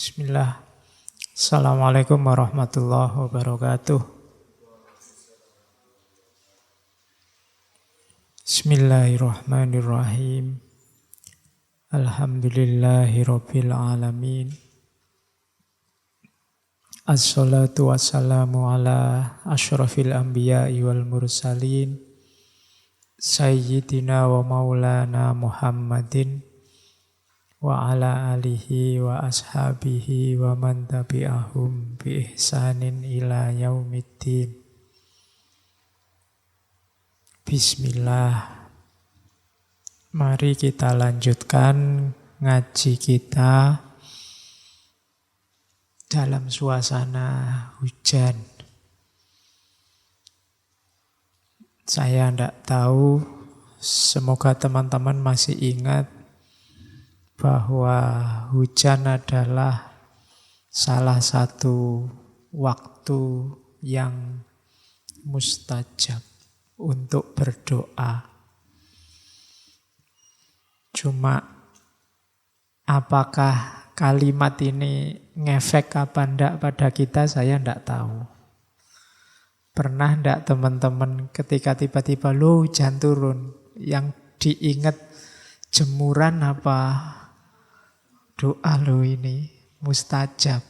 Bismillah. Assalamualaikum warahmatullahi wabarakatuh. Bismillahirrahmanirrahim. Alhamdulillahi rabbil alamin. Assalatu wassalamu ala asyrafil anbiya'i wal mursalin. Sayyidina wa maulana Muhammadin wa ala alihi wa ashabihi wa man tabi'ahum bi ihsanin ila yaumiddin. Bismillah. Mari kita lanjutkan ngaji kita dalam suasana hujan. Saya tidak tahu, semoga teman-teman masih ingat bahwa hujan adalah salah satu waktu yang mustajab untuk berdoa. Cuma apakah kalimat ini ngefek apa enggak pada kita, saya enggak tahu. Pernah enggak teman-teman ketika tiba-tiba hujan turun, yang diingat jemuran apa doa ini mustajab?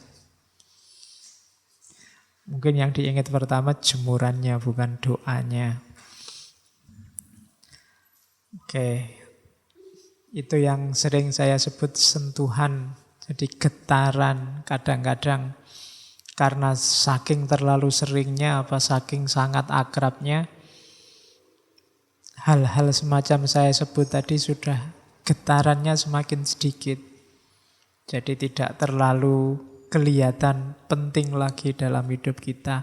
Mungkin yang diingat pertama jemurannya, bukan doanya. Oke. Itu yang sering saya sebut sentuhan. Jadi getaran kadang-kadang karena saking terlalu seringnya, saking sangat akrabnya, hal-hal semacam saya sebut tadi sudah getarannya semakin sedikit. Jadi tidak terlalu kelihatan penting lagi dalam hidup kita.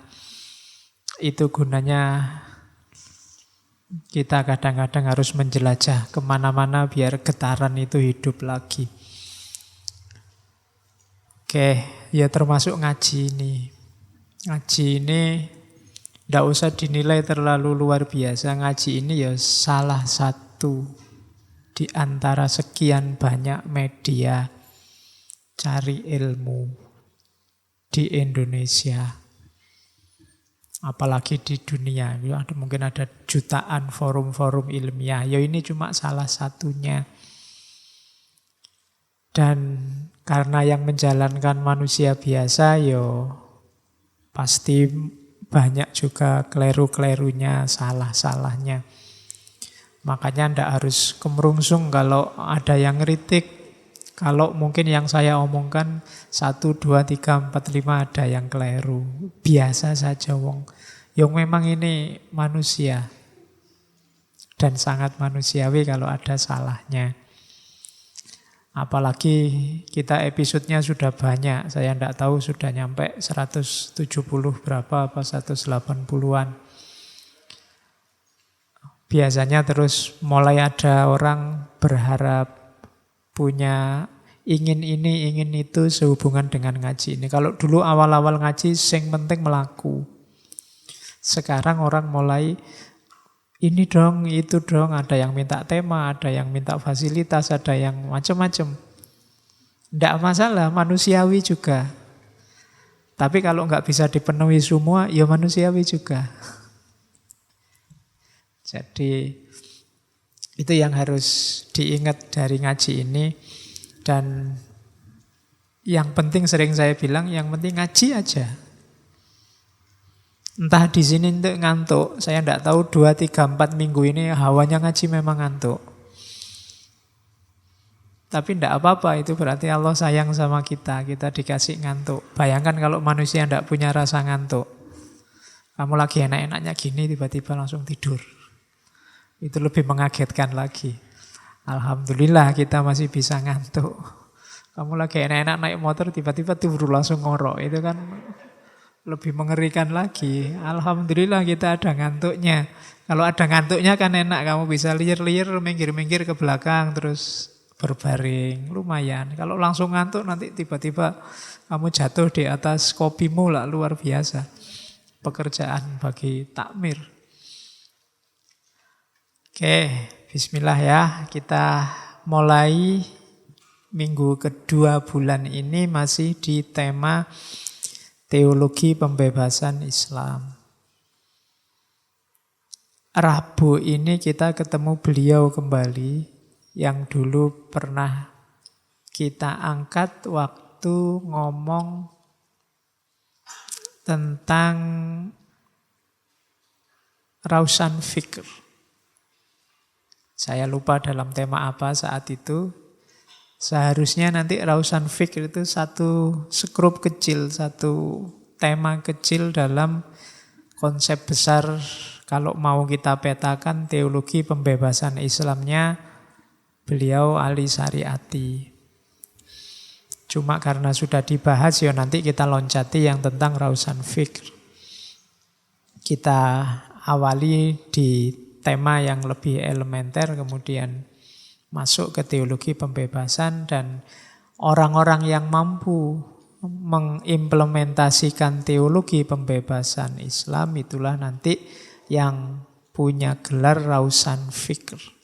Itu gunanya kita kadang-kadang harus menjelajah kemana-mana biar getaran itu hidup lagi. Oke, ya termasuk ngaji ini. Ngaji ini tidak usah dinilai terlalu luar biasa. Ngaji ini ya salah satu di antara sekian banyak media cari ilmu di Indonesia. Apalagi di dunia. Mungkin ada jutaan forum-forum ilmiah. Ya ini cuma salah satunya. Dan karena yang menjalankan manusia biasa, pasti banyak juga keliru-kelirunya, salah-salahnya. Makanya ndak harus kemerungsung kalau ada yang ngeritik. Kalau mungkin yang saya omongkan 1, 2, 3, 4, 5 ada yang keliru. Biasa saja wong. Yang memang ini manusia. Dan sangat manusiawi kalau ada salahnya. Apalagi kita episodenya sudah banyak. Saya tidak tahu sudah nyampe 170 berapa, 180-an. Biasanya terus mulai ada orang berharap punya ingin ini, ingin itu sehubungan dengan ngaji ini. Kalau dulu awal-awal ngaji, yang penting melaku. Sekarang orang mulai ini dong, itu dong. Ada yang minta tema, ada yang minta fasilitas, ada yang macam-macam. Tidak masalah, manusiawi juga. Tapi kalau nggak bisa dipenuhi semua, ya manusiawi juga. Jadi itu yang harus diingat dari ngaji ini. Dan yang penting sering saya bilang, yang penting ngaji aja. Entah di sini untuk ngantuk. Saya tidak tahu 2, 3, 4 minggu ini hawanya ngaji memang ngantuk. Tapi tidak apa-apa, itu berarti Allah sayang sama kita. Kita dikasih ngantuk. Bayangkan kalau manusia tidak punya rasa ngantuk. Kamu lagi enak-enaknya gini, tiba-tiba langsung tidur. Itu lebih mengagetkan lagi. Alhamdulillah kita masih bisa ngantuk. Kamu lagi enak-enak naik motor, tiba-tiba tidur langsung ngorok. Itu kan lebih mengerikan lagi. Alhamdulillah kita ada ngantuknya. Kalau ada ngantuknya kan enak. Kamu bisa liar-liar, minggir-minggir ke belakang, terus berbaring. Lumayan. Kalau langsung ngantuk nanti tiba-tiba kamu jatuh di atas kopimu lah, luar biasa. Pekerjaan bagi takmir. Oke, bismillah ya. Kita mulai minggu kedua bulan ini masih di tema teologi pembebasan Islam. Rabu ini kita ketemu beliau kembali yang dulu pernah kita angkat waktu ngomong tentang Rausan Fikr. Saya lupa dalam tema apa saat itu. Seharusnya nanti Rausan Fikr itu satu skrup kecil, satu tema kecil dalam konsep besar kalau mau kita petakan teologi pembebasan Islamnya beliau Ali Syariati. Cuma karena sudah dibahas, ya nanti kita loncati yang tentang Rausan Fikr. Kita awali di tema yang lebih elementer, kemudian masuk ke teologi pembebasan, dan orang-orang yang mampu mengimplementasikan teologi pembebasan Islam itulah nanti yang punya gelar Rausan Fikr.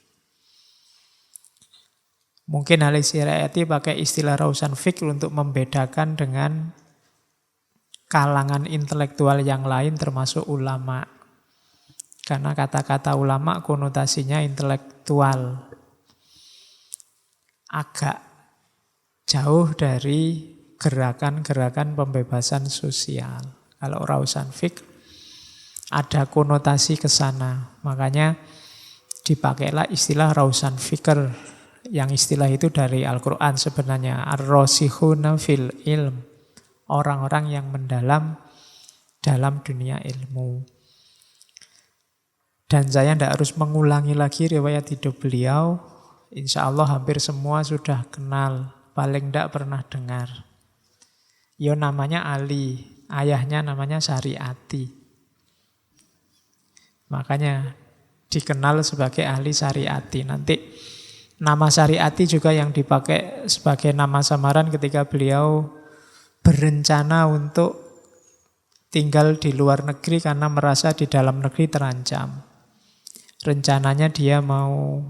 Mungkin Ali Syariati pakai istilah Rausan Fikr untuk membedakan dengan kalangan intelektual yang lain termasuk ulama. Karena kata-kata ulama konotasinya intelektual. Agak jauh dari gerakan-gerakan pembebasan sosial. Kalau Rausan Fikr ada konotasi ke sana. Makanya dipakailah istilah Rausan Fikr. Yang istilah itu dari Al-Quran sebenarnya. Ar-rasikhuna fil ilm. Orang-orang yang mendalam dalam dunia ilmu. Dan saya tidak harus mengulangi lagi riwayat hidup beliau. Insya Allah hampir semua sudah kenal. Paling tidak pernah dengar. Ya namanya Ali. Ayahnya namanya Syariati. Makanya dikenal sebagai ahli Syariati. Nanti nama Syariati juga yang dipakai sebagai nama samaran ketika beliau berencana untuk tinggal di luar negeri karena merasa di dalam negeri terancam. Rencananya dia mau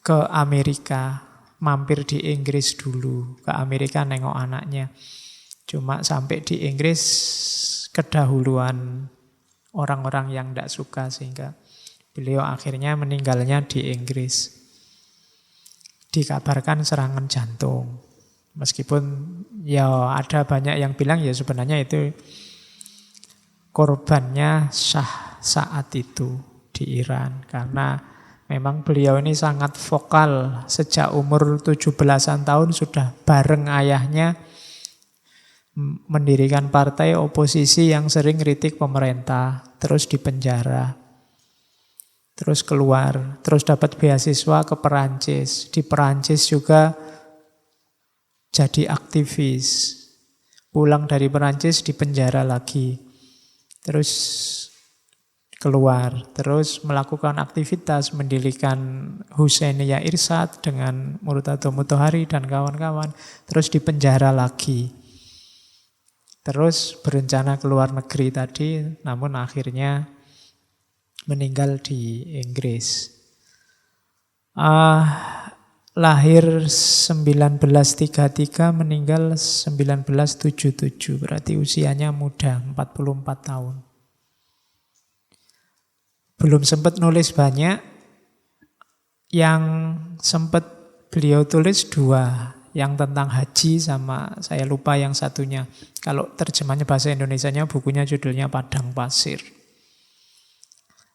ke Amerika, mampir di Inggris dulu. Ke Amerika nengok anaknya. Cuma sampai di Inggris kedahuluan orang-orang yang tidak suka sehingga beliau akhirnya meninggalnya di Inggris. Dikabarkan serangan jantung. Meskipun ya ada banyak yang bilang ya sebenarnya itu korbannya Shah saat itu di Iran. Karena memang beliau ini sangat vokal. Sejak umur 17-an tahun sudah bareng ayahnya mendirikan partai oposisi yang sering kritik pemerintah. Terus dipenjara. Terus keluar, terus dapat beasiswa ke Perancis. Di Perancis juga jadi aktivis. Pulang dari Perancis dipenjara lagi. Terus keluar, terus melakukan aktivitas, mendirikan Husainiyah Irsyad dengan Murtado Mutahari dan kawan-kawan. Terus dipenjara lagi. Terus berencana keluar negeri tadi, namun akhirnya meninggal di Inggris. Lahir 1933, meninggal 1977. Berarti usianya muda, 44 tahun. Belum sempat nulis banyak. Yang sempat beliau tulis 2. Yang tentang haji sama saya lupa yang satunya. Kalau terjemahnya bahasa Indonesianya bukunya judulnya Padang Pasir.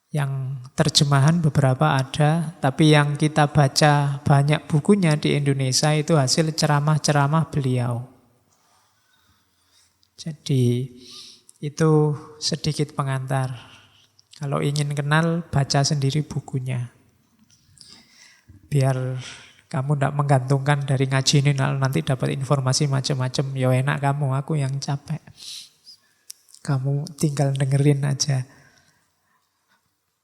Yang terjemahan beberapa ada, tapi yang kita baca banyak bukunya di Indonesia itu hasil ceramah-ceramah beliau. Jadi itu sedikit pengantar. Kalau ingin kenal, baca sendiri bukunya. Biar kamu tidak menggantungkan dari ngaji ini, nanti dapat informasi macam-macam. Ya enak kamu, aku yang capek. Kamu tinggal dengerin aja.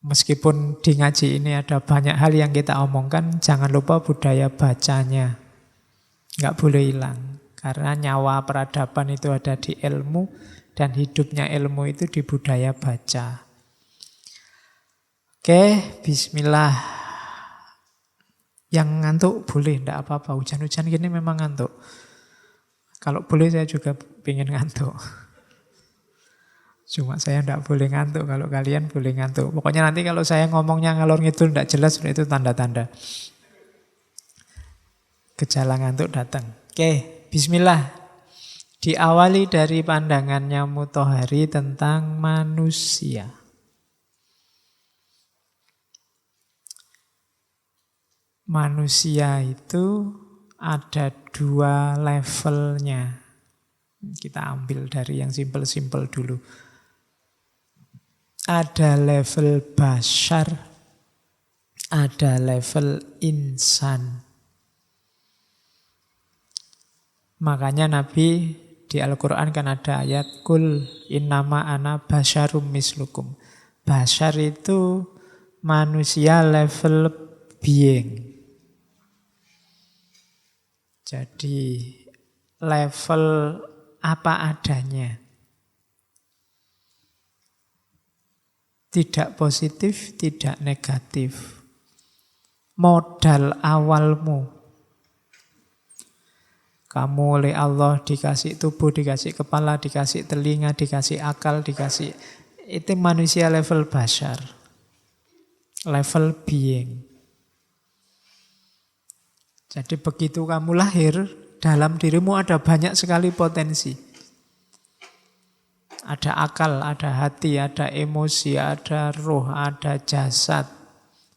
Meskipun di ngaji ini ada banyak hal yang kita omongkan, jangan lupa budaya bacanya. Nggak boleh hilang. Karena nyawa peradaban itu ada di ilmu, dan hidupnya ilmu itu di budaya baca. Oke, bismillah. Yang ngantuk boleh, enggak apa-apa. Hujan-hujan gini memang ngantuk. Kalau boleh saya juga pengen ngantuk. Cuma saya enggak boleh ngantuk, kalau kalian boleh ngantuk. Pokoknya nanti kalau saya ngomongnya ngalor ngidul enggak jelas, itu tanda-tanda gejala ngantuk datang. Oke, bismillah. Diawali dari pandangannya Muthohari tentang manusia. Manusia itu ada 2 levelnya. Kita ambil dari yang simpel-simpel dulu. Ada level bashar, ada level insan. Makanya Nabi di Al-Quran kan ada ayat Kul innama ana basyarum mislukum. Bashar itu manusia level being. Jadi level apa adanya. Tidak positif, tidak negatif. Modal awalmu. Kamu oleh Allah dikasih tubuh, dikasih kepala, dikasih telinga, dikasih akal, dikasih... Itu manusia level bashar. Level being. Jadi begitu kamu lahir, dalam dirimu ada banyak sekali potensi. Ada akal, ada hati, ada emosi, ada roh, ada jasad,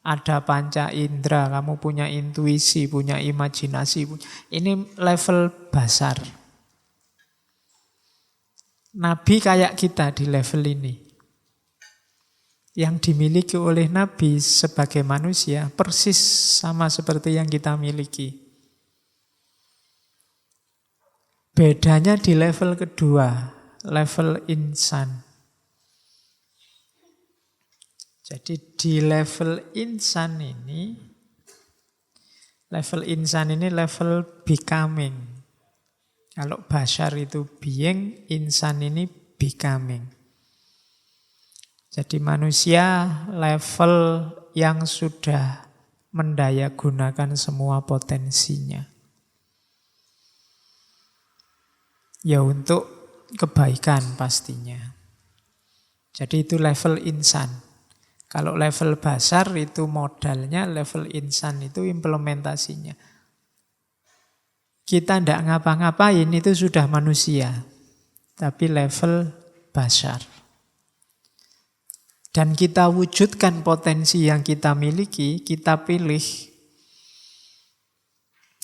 ada panca indera, kamu punya intuisi, punya imajinasi. Ini level basar. Nabi kayak kita di level ini. Yang dimiliki oleh Nabi sebagai manusia persis sama seperti yang kita miliki. Bedanya di level kedua. Level insan. Jadi di level insan ini level becoming. Kalau bashar itu being, insan ini becoming. Jadi manusia level yang sudah mendaya gunakan semua potensinya. Ya untuk kebaikan pastinya. Jadi itu level insan. Kalau level basar itu modalnya, level insan itu implementasinya. Kita tidak ngapa-ngapain itu sudah manusia. Tapi level basar. Dan kita wujudkan potensi yang kita miliki, kita pilih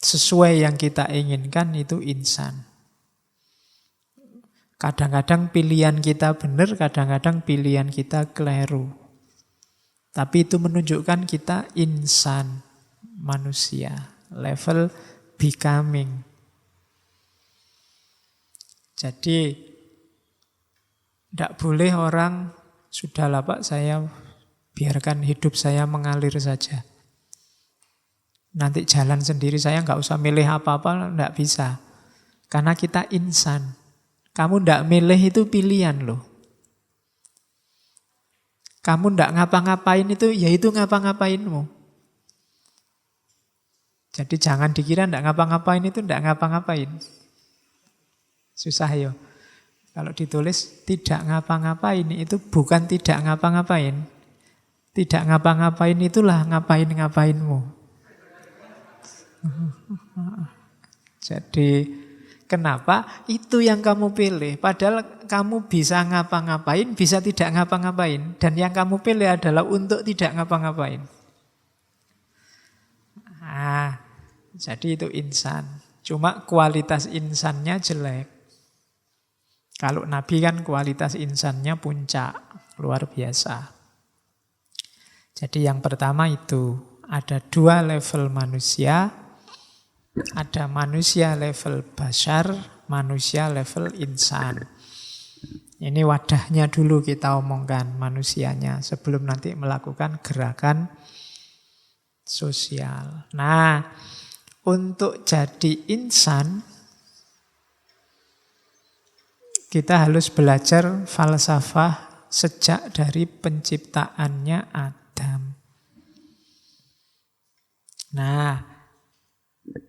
sesuai yang kita inginkan, itu insan. Kadang-kadang pilihan kita benar, kadang-kadang pilihan kita keliru. Tapi itu menunjukkan kita insan, manusia, level becoming. Jadi, tidak boleh orang, sudahlah Pak, saya biarkan hidup saya mengalir saja. Nanti jalan sendiri, saya nggak usah milih apa-apa, nggak bisa. Karena kita insan. Kamu tidak milih itu pilihan loh. Kamu tidak ngapa-ngapain itu, ya itu ngapa-ngapainmu. Jadi jangan dikira tidak ngapa-ngapain itu tidak ngapa-ngapain. Susah ya. Kalau ditulis tidak ngapa-ngapain itu bukan tidak ngapa-ngapain. Tidak ngapa-ngapain itulah ngapain-ngapainmu. Jadi kenapa? Itu yang kamu pilih. Padahal kamu bisa ngapa-ngapain, bisa tidak ngapa-ngapain. Dan yang kamu pilih adalah untuk tidak ngapa-ngapain. Jadi itu insan. Cuma kualitas insannya jelek. Kalau Nabi kan kualitas insannya puncak, luar biasa. Jadi yang pertama itu, ada 2 level manusia. Ada manusia level bashar, manusia level insan. Ini wadahnya dulu kita omongkan manusianya sebelum nanti melakukan gerakan sosial. Nah, untuk jadi insan kita harus belajar falsafah sejak dari penciptaannya Adam. Nah,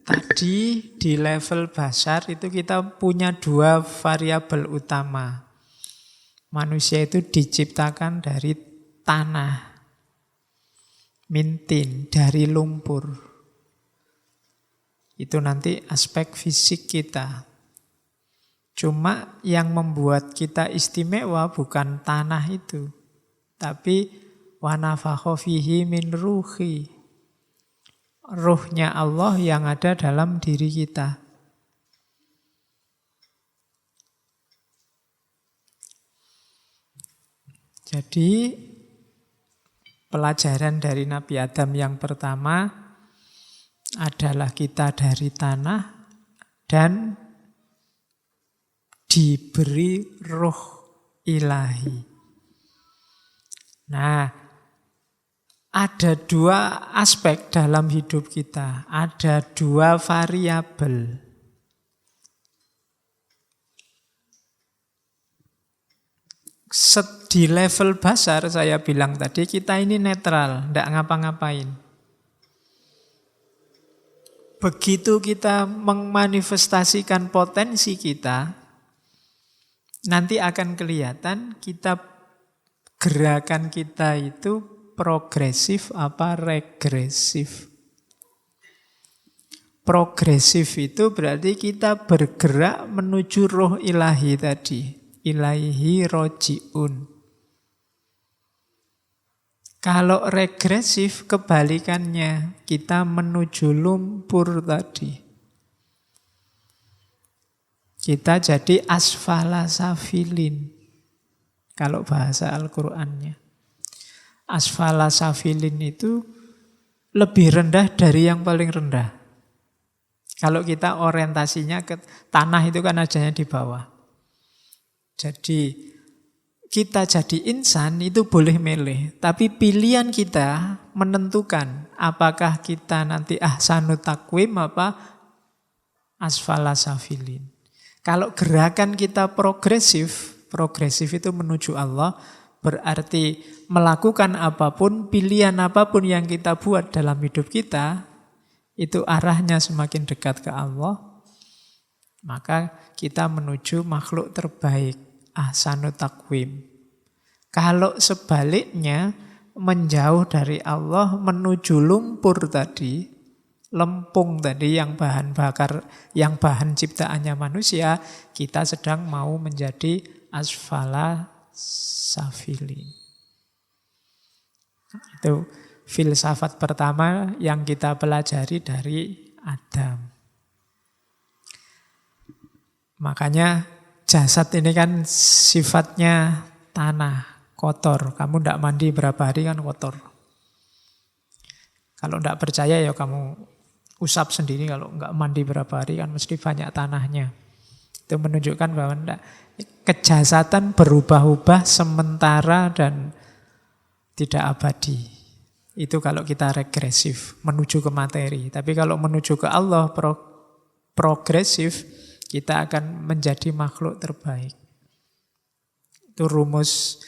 tadi di level basar itu kita punya dua variabel utama. Manusia itu diciptakan dari tanah, mintin, dari lumpur. Itu nanti aspek fisik kita. Cuma yang membuat kita istimewa bukan tanah itu, tapi wa nafakha fihi min ruhi. Ruhnya Allah yang ada dalam diri kita. Jadi pelajaran dari Nabi Adam yang pertama adalah kita dari tanah dan diberi ruh ilahi. Nah, ada dua aspek dalam hidup kita, ada dua variabel. Di level basar saya bilang tadi, kita ini netral, tidak ngapa-ngapain. Begitu kita memanifestasikan potensi kita, nanti akan kelihatan gerakan kita itu progresif apa regresif. Progresif itu berarti kita bergerak menuju roh ilahi tadi. Ilaihi roji'un. Kalau regresif kebalikannya, kita menuju lumpur tadi. Kita jadi asfala safilin. Kalau bahasa Al-Qur'annya. Asfala safilin itu lebih rendah dari yang paling rendah. Kalau kita orientasinya ke tanah itu kan adanya di bawah. Jadi kita jadi insan itu boleh milih, tapi pilihan kita menentukan apakah kita nanti ahsanut takwim apa asfala safilin. Kalau gerakan kita progresif itu menuju Allah, berarti melakukan apapun, pilihan apapun yang kita buat dalam hidup kita, itu arahnya semakin dekat ke Allah, maka kita menuju makhluk terbaik, ahsanut takwim. Kalau sebaliknya, menjauh dari Allah menuju lumpur tadi, lempung tadi yang bahan bakar, yang bahan ciptaannya manusia, kita sedang mau menjadi asfala safilin. Itu filsafat pertama yang kita pelajari dari Adam. Makanya jasad ini kan sifatnya tanah, kotor. Kamu tidak mandi berapa hari kan kotor. Kalau tidak percaya ya kamu usap sendiri, kalau nggak mandi berapa hari kan mesti banyak tanahnya. Itu menunjukkan bahwa kejasadan berubah-ubah sementara dan tidak abadi. Itu kalau kita regresif, menuju ke materi. Tapi kalau menuju ke Allah, progresif, kita akan menjadi makhluk terbaik. Itu rumus.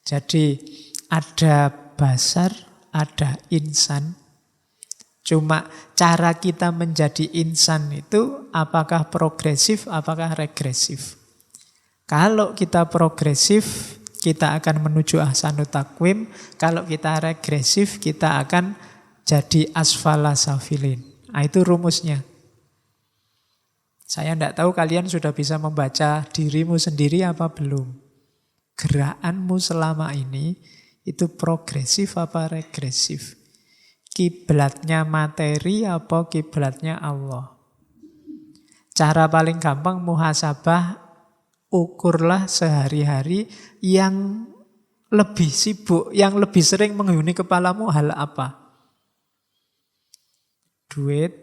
Jadi ada basar, ada insan. Cuma cara kita menjadi insan itu apakah progresif, apakah regresif. Kalau kita progresif, kita akan menuju ahsanut takwim. Kalau kita regresif, kita akan jadi asfala safilin. Nah, itu rumusnya. Saya tidak tahu kalian sudah bisa membaca dirimu sendiri apa belum. Gerakanmu selama ini itu progresif apa regresif? Kiblatnya materi apa kiblatnya Allah? Cara paling gampang muhasabah, ukurlah sehari-hari yang lebih sibuk, yang lebih sering menghuni kepalamu hal apa? Duit,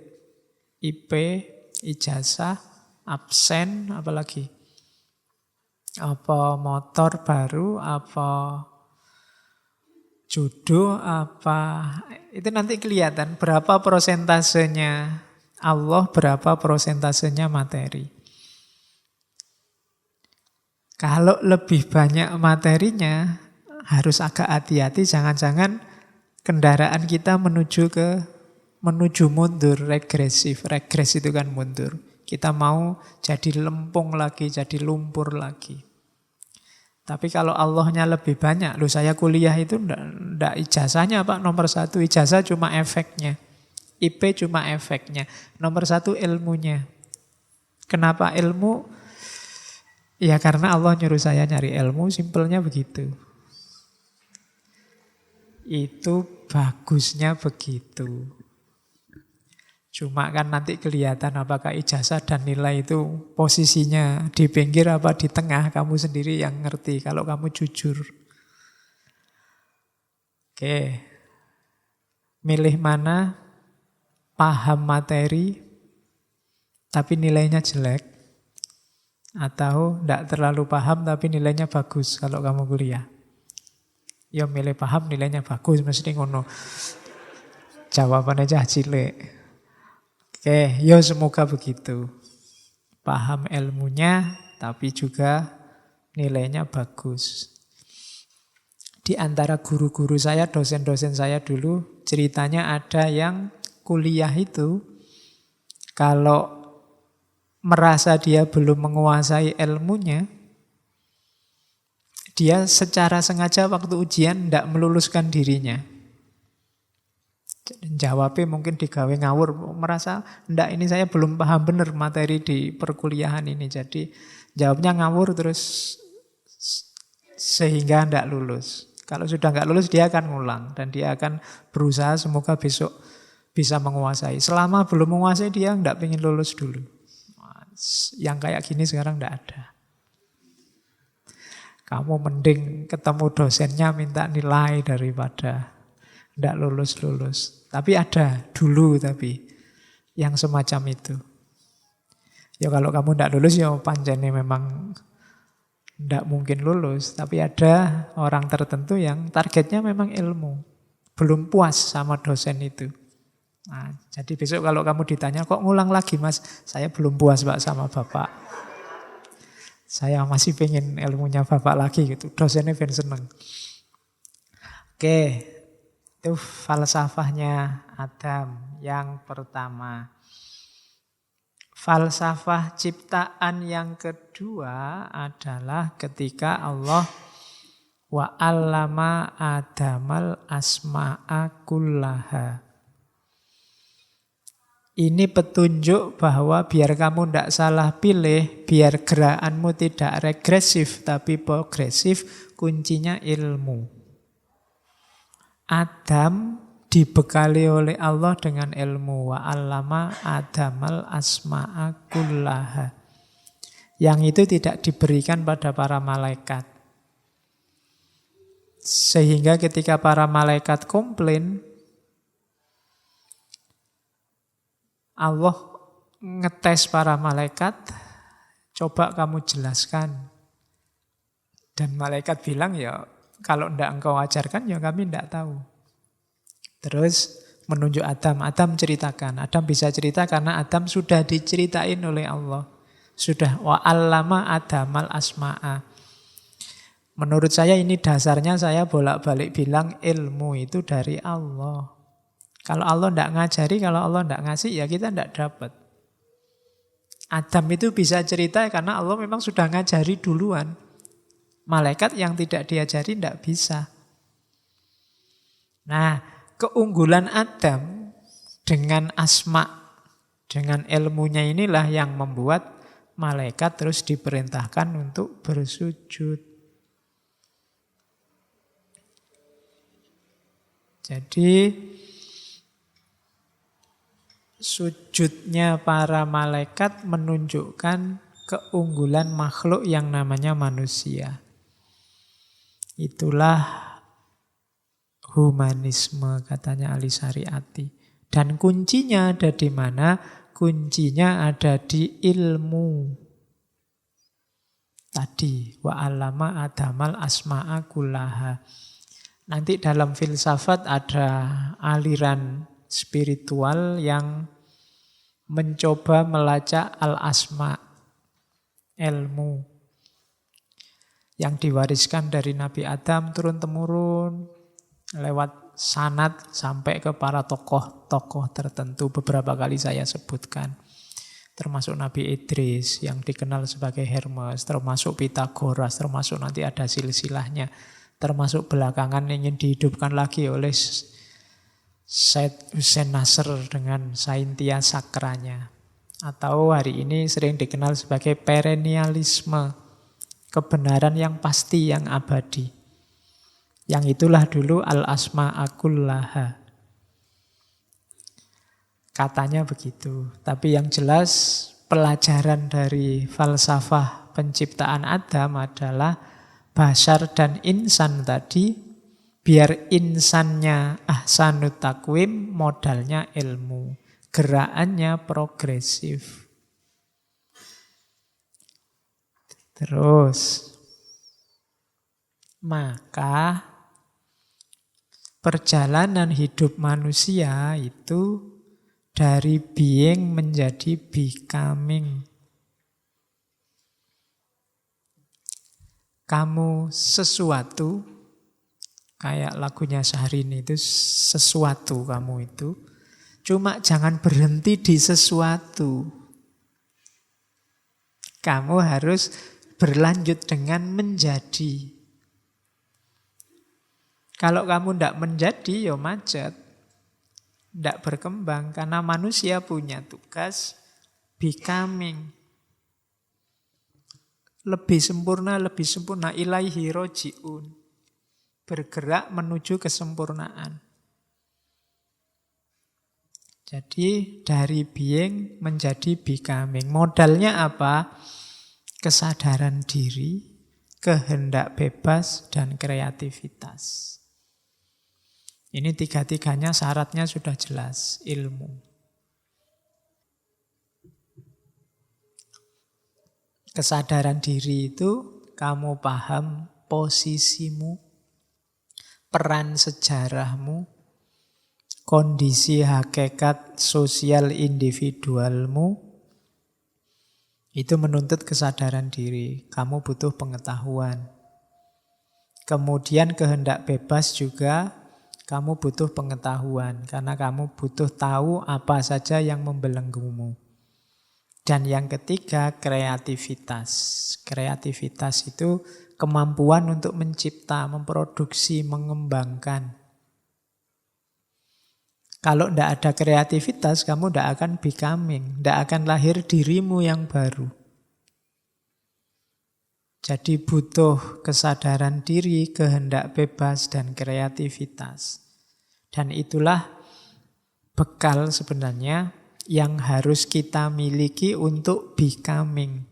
IP, ijazah, absen, apalagi? Apa motor baru, apa jodoh, apa? Itu nanti kelihatan berapa prosentasenya Allah, berapa prosentasenya materi. Kalau lebih banyak materinya, harus agak hati-hati, jangan-jangan kendaraan kita menuju ke menuju mundur, regresif. Regres itu kan mundur. Kita mau jadi lempung lagi, jadi lumpur lagi. Tapi kalau Allahnya lebih banyak, loh saya kuliah itu enggak ijazahnya Pak nomor 1, ijazah cuma efeknya. IP cuma efeknya. Nomor 1 ilmunya. Kenapa ilmu? Ya karena Allah nyuruh saya nyari ilmu, simpelnya begitu. Itu bagusnya begitu. Cuma kan nanti kelihatan apakah ijazah dan nilai itu posisinya di pinggir apa di tengah, kamu sendiri yang ngerti kalau kamu jujur. Oke. Milih mana? Paham materi tapi nilainya jelek, atau tidak terlalu paham tapi nilainya bagus kalau kamu kuliah. Ya milih paham nilainya bagus, mesti ngono. Jawabannya aja cilik. Oke, ya semoga begitu. Paham ilmunya, tapi juga nilainya bagus. Di antara guru-guru saya, dosen-dosen saya dulu, ceritanya ada yang kuliah itu, kalau merasa dia belum menguasai ilmunya, dia secara sengaja waktu ujian tidak meluluskan dirinya. Jawabnya mungkin digawe ngawur, merasa ndak ini saya belum paham benar materi di perkuliahan ini, jadi jawabnya ngawur terus sehingga ndak lulus. Kalau sudah nggak lulus dia akan ngulang dan dia akan berusaha semoga besok bisa menguasai. Selama belum menguasai dia ndak pengen lulus dulu. Yang kayak gini sekarang ndak ada. Kamu mending ketemu dosennya minta nilai daripada ndak lulus-lulus. Tapi ada dulu tapi yang semacam itu. Ya kalau kamu ndak lulus ya pancene memang ndak mungkin lulus. Tapi ada orang tertentu yang targetnya memang ilmu. Belum puas sama dosen itu. Nah, jadi besok kalau kamu ditanya, kok ngulang lagi Mas? Saya belum puas Pak sama Bapak. Saya masih pengen ilmunya Bapak lagi gitu. Dosennya ben seneng. Oke. Itu falsafahnya Adam yang pertama. Falsafah ciptaan yang kedua adalah ketika Allah wa 'allama Adamal asma'a kullaha. Ini petunjuk bahwa biar kamu tidak salah pilih, biar gerakanmu tidak regresif tapi progresif, kuncinya ilmu. Adam dibekali oleh Allah dengan ilmu. Wa 'allama Adamal asma'a kullaha. Yang itu tidak diberikan pada para malaikat. Sehingga ketika para malaikat komplain, Allah ngetes para malaikat, coba kamu jelaskan. Dan malaikat bilang, ya kalau tidak engkau ajarkan, ya kami tidak tahu. Terus menunjuk Adam. Adam ceritakan. Adam bisa cerita karena Adam sudah diceritain oleh Allah. Sudah wa 'allama Adamal asma'a. Menurut saya ini dasarnya saya bolak-balik bilang ilmu itu dari Allah. Kalau Allah tidak ngajari, kalau Allah tidak ngasih, ya kita tidak dapat. Adam itu bisa cerita karena Allah memang sudah ngajari duluan. Malaikat yang tidak diajari tidak bisa. Nah, keunggulan Adam dengan asma, dengan ilmunya inilah yang membuat malaikat terus diperintahkan untuk bersujud. Jadi sujudnya para malaikat menunjukkan keunggulan makhluk yang namanya manusia. Itulah humanisme katanya Ali Syariati. Dan kuncinya ada di mana? Kuncinya ada di ilmu. Tadi wa 'allama Adamal asma'a kullaha. Nanti dalam filsafat ada aliran spiritual yang mencoba melacak al-asma, ilmu yang diwariskan dari Nabi Adam turun-temurun lewat sanad sampai ke para tokoh-tokoh tertentu. Beberapa kali saya sebutkan. Termasuk Nabi Idris yang dikenal sebagai Hermes, termasuk Pitagoras, termasuk nanti ada silsilahnya, termasuk belakangan ingin dihidupkan lagi oleh Said Hussein Nasr dengan Saintia Sakranya. Atau hari ini sering dikenal sebagai perennialisme, kebenaran yang pasti, yang abadi. Yang itulah dulu al-asma'akullaha. Katanya begitu. Tapi yang jelas pelajaran dari falsafah penciptaan Adam adalah bashar dan insan tadi, biar insannya ahsanut takwim, modalnya ilmu. Gerakannya progresif. Terus, maka perjalanan hidup manusia itu dari being menjadi becoming. Kamu sesuatu, kayak lagunya Syahrini itu, sesuatu kamu itu. Cuma jangan berhenti di sesuatu. Kamu harus berlanjut dengan menjadi. Kalau kamu tidak menjadi, ya macet. Tidak berkembang, karena manusia punya tugas becoming. Lebih sempurna, ilaihi roji'un. Bergerak menuju kesempurnaan. Jadi dari being menjadi becoming. Modalnya apa? Kesadaran diri, kehendak bebas, dan kreativitas. Ini tiga-tiganya syaratnya sudah jelas, ilmu. Kesadaran diri itu kamu paham posisimu, peran sejarahmu, kondisi hakikat sosial individualmu. Itu menuntut kesadaran diri. Kamu butuh pengetahuan. Kemudian kehendak bebas juga kamu butuh pengetahuan, karena kamu butuh tahu apa saja yang membelenggumu. Dan yang ketiga, kreativitas. Kreativitas itu kemampuan untuk mencipta, memproduksi, mengembangkan. Kalau tidak ada kreativitas, kamu tidak akan becoming, tidak akan lahir dirimu yang baru. Jadi butuh kesadaran diri, kehendak bebas, dan kreativitas. Dan itulah bekal sebenarnya yang harus kita miliki untuk becoming.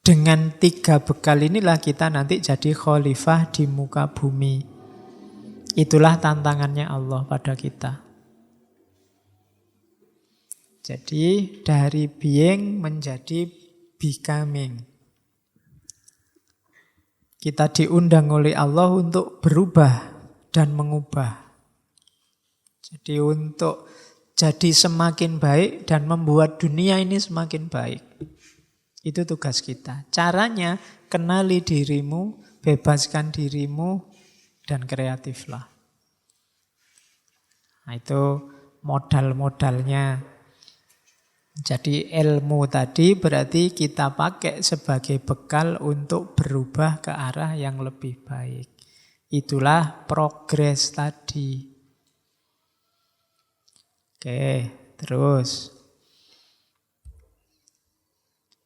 Dengan tiga bekal inilah kita nanti jadi khalifah di muka bumi. Itulah tantangannya Allah pada kita. Jadi dari being menjadi becoming. Kita diundang oleh Allah untuk berubah dan mengubah. Jadi untuk jadi semakin baik dan membuat dunia ini semakin baik. Itu tugas kita. Caranya kenali dirimu, bebaskan dirimu, dan kreatiflah. Nah, itu modal-modalnya. Jadi ilmu tadi berarti kita pakai sebagai bekal untuk berubah ke arah yang lebih baik. Itulah progres tadi. Oke, terus.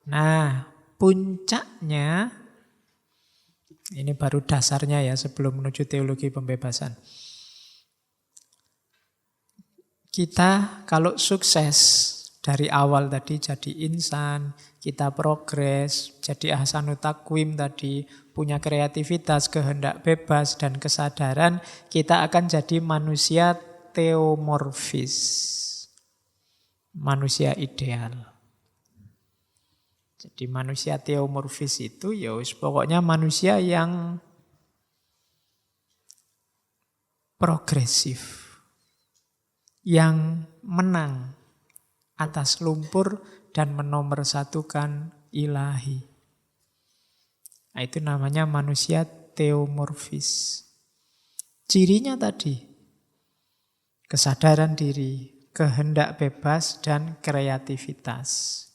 Nah, puncaknya, ini baru dasarnya ya sebelum menuju teologi pembebasan. Kita kalau sukses dari awal tadi jadi insan, kita progres, jadi ahsanut takwim tadi, punya kreativitas, kehendak bebas, dan kesadaran, kita akan jadi manusia teomorfis. Manusia ideal. Jadi manusia teomorfis itu ya pokoknya manusia yang progresif. Yang menang atas lumpur dan menomorsatukan ilahi. Nah, itu namanya manusia teomorfis. Cirinya tadi, kesadaran diri, kehendak bebas, dan kreativitas.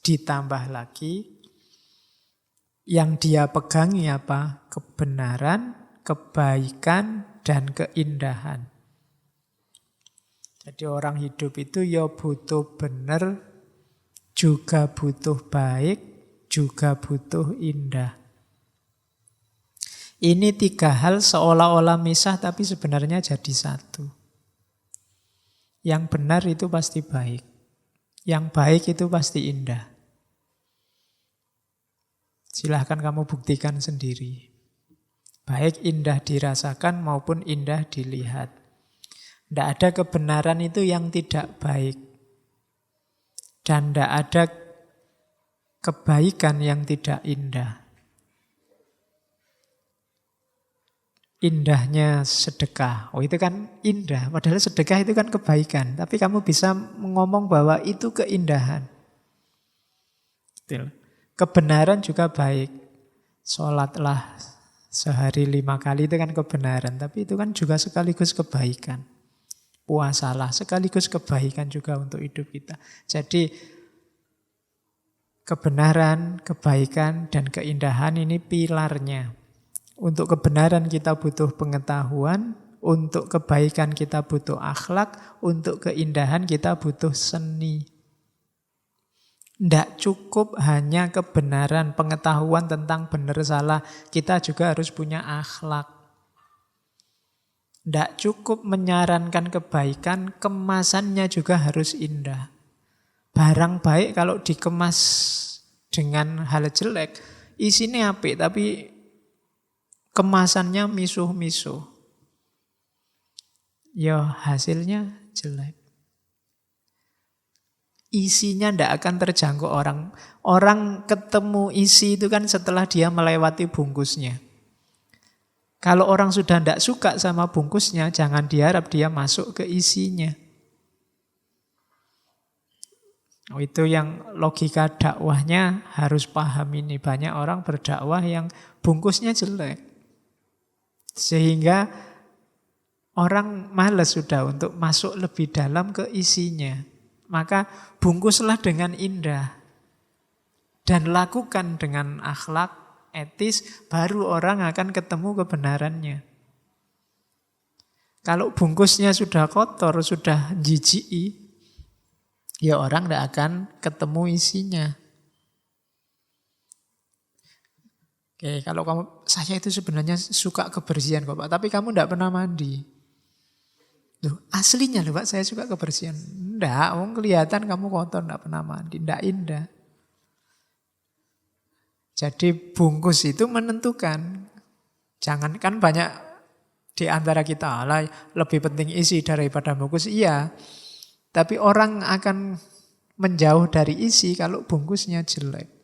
Ditambah lagi, yang dia pegangi apa? Kebenaran, kebaikan, dan keindahan. Jadi orang hidup itu ya butuh benar, juga butuh baik, juga butuh indah. Ini tiga hal seolah-olah misah tapi sebenarnya jadi satu. Yang benar itu pasti baik. Yang baik itu pasti indah. Silahkan kamu buktikan sendiri. Baik indah dirasakan maupun indah dilihat. Tidak ada kebenaran itu yang tidak baik. Dan tidak ada kebaikan yang tidak indah. Indahnya sedekah. Oh itu kan indah. Padahal sedekah itu kan kebaikan. Tapi kamu bisa ngomong bahwa itu keindahan. Kebenaran juga baik. Sholatlah sehari 5 kali itu kan kebenaran. Tapi itu kan juga sekaligus kebaikan. Puasalah sekaligus kebaikan juga untuk hidup kita. Jadi kebenaran, kebaikan, dan keindahan ini pilarnya. Untuk kebenaran kita butuh pengetahuan, untuk kebaikan kita butuh akhlak, untuk keindahan kita butuh seni. Tidak cukup hanya kebenaran, pengetahuan tentang benar salah, kita juga harus punya akhlak. Tidak cukup menyarankan kebaikan, kemasannya juga harus indah. Barang baik kalau dikemas dengan hal jelek, isinya apik tapi kemasannya misuh-misuh. Ya hasilnya jelek. Isinya tidak akan terjangkau orang. Orang ketemu isi itu kan setelah dia melewati bungkusnya. Kalau orang sudah tidak suka sama bungkusnya, jangan diharap dia masuk ke isinya. Oh, itu yang logika dakwahnya harus paham ini. Banyak orang berdakwah yang bungkusnya jelek. Sehingga orang malas sudah untuk masuk lebih dalam ke isinya. Maka bungkuslah dengan indah. Dan lakukan dengan akhlak, etis, baru orang akan ketemu kebenarannya. Kalau bungkusnya sudah kotor, sudah jijiki, ya orang tidak akan ketemu isinya. Oke, kalau kamu, saya itu sebenarnya suka kebersihan kok Pak, tapi kamu tidak pernah mandi. Loh, aslinya loh Pak, saya suka kebersihan. Tidak, kelihatan kamu kotor, tidak pernah mandi, tidak indah. Jadi bungkus itu menentukan. Jangankan banyak di antara kita, lebih penting isi daripada bungkus. Iya, tapi orang akan menjauh dari isi kalau bungkusnya jelek.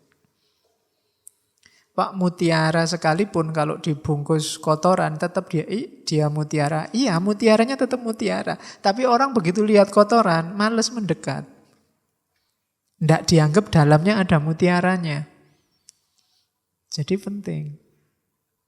Pak, mutiara sekalipun kalau dibungkus kotoran tetap dia mutiara. Iya, mutiaranya tetap mutiara. Tapi orang begitu lihat kotoran, males mendekat. Tidak dianggap dalamnya ada mutiaranya. Jadi penting.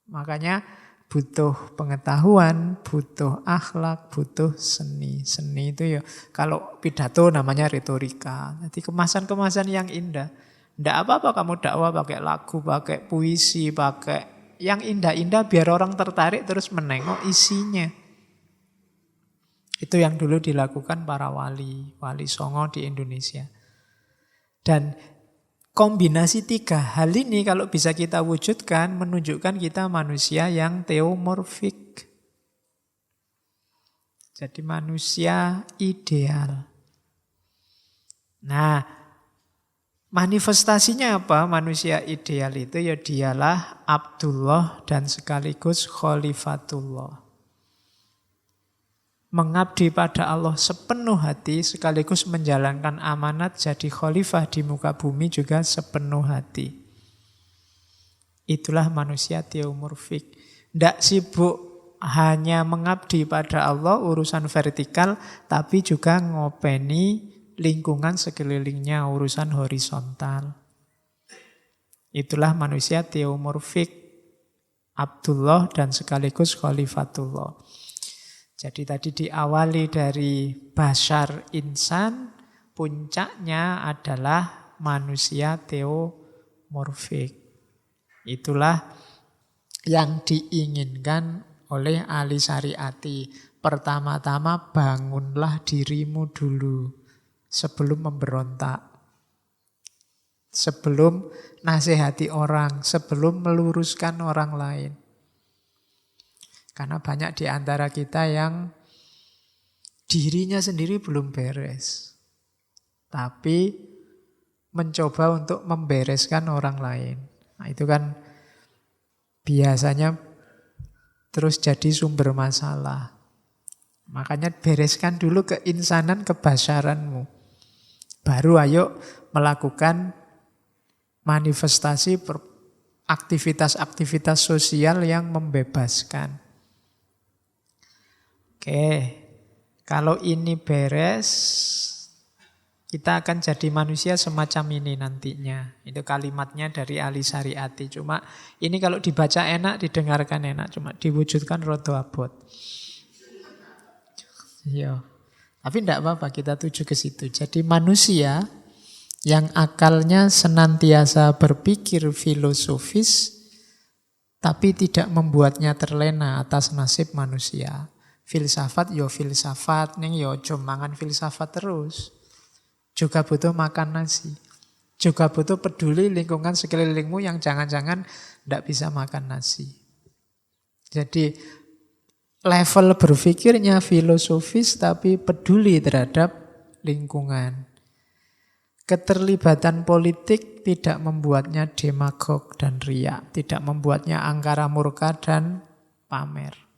Makanya butuh pengetahuan, butuh akhlak, butuh seni. Seni itu ya kalau pidato namanya retorika. Jadi kemasan-kemasan yang indah. Tidak apa-apa kamu dakwah pakai lagu, pakai puisi, pakai yang indah-indah biar orang tertarik terus menengok isinya. Itu yang dulu dilakukan para wali songo di Indonesia. Dan kombinasi tiga hal ini kalau bisa kita wujudkan menunjukkan kita manusia yang teomorfik. Jadi manusia ideal. Nah, manifestasinya apa? Manusia ideal itu ya dialah Abdullah dan sekaligus Khalifatullah. Mengabdi pada Allah sepenuh hati sekaligus menjalankan amanat jadi khalifah di muka bumi juga sepenuh hati. Itulah manusia teomorfik. Tidak sibuk hanya mengabdi pada Allah urusan vertikal, tapi juga ngopeni lingkungan sekelilingnya, urusan horizontal. Itulah manusia teomorfik, Abdullah dan sekaligus Khalifatullah. Jadi tadi diawali dari bashar insan, puncaknya adalah manusia teomorfik. Itulah yang diinginkan oleh Ali Syariati. Pertama-tama bangunlah dirimu dulu sebelum memberontak. Sebelum nasihati orang, sebelum meluruskan orang lain. Karena banyak di antara kita yang dirinya sendiri belum beres. Tapi mencoba untuk membereskan orang lain. Nah, itu kan biasanya terus jadi sumber masalah. Makanya bereskan dulu keinsanan, kebasyaranmu. Baru ayo melakukan manifestasi aktivitas-aktivitas sosial yang membebaskan. Oke, kalau ini beres, kita akan jadi manusia semacam ini nantinya. Itu kalimatnya dari Ali Syariati. Cuma ini kalau dibaca enak, didengarkan enak. Cuma diwujudkan rodo abot. Iya. Tapi tidak apa-apa, kita tuju ke situ. Jadi manusia yang akalnya senantiasa berpikir filosofis, tapi tidak membuatnya terlena atas nasib manusia. Filsafat, filsafat. Ning ojo mangan filsafat terus. Juga butuh makan nasi. Juga butuh peduli lingkungan sekelilingmu yang jangan-jangan tidak bisa makan nasi. Jadi level berpikirnya filosofis tapi peduli terhadap lingkungan. Keterlibatan politik tidak membuatnya demagog dan riak. Tidak membuatnya angkara murka dan pamer.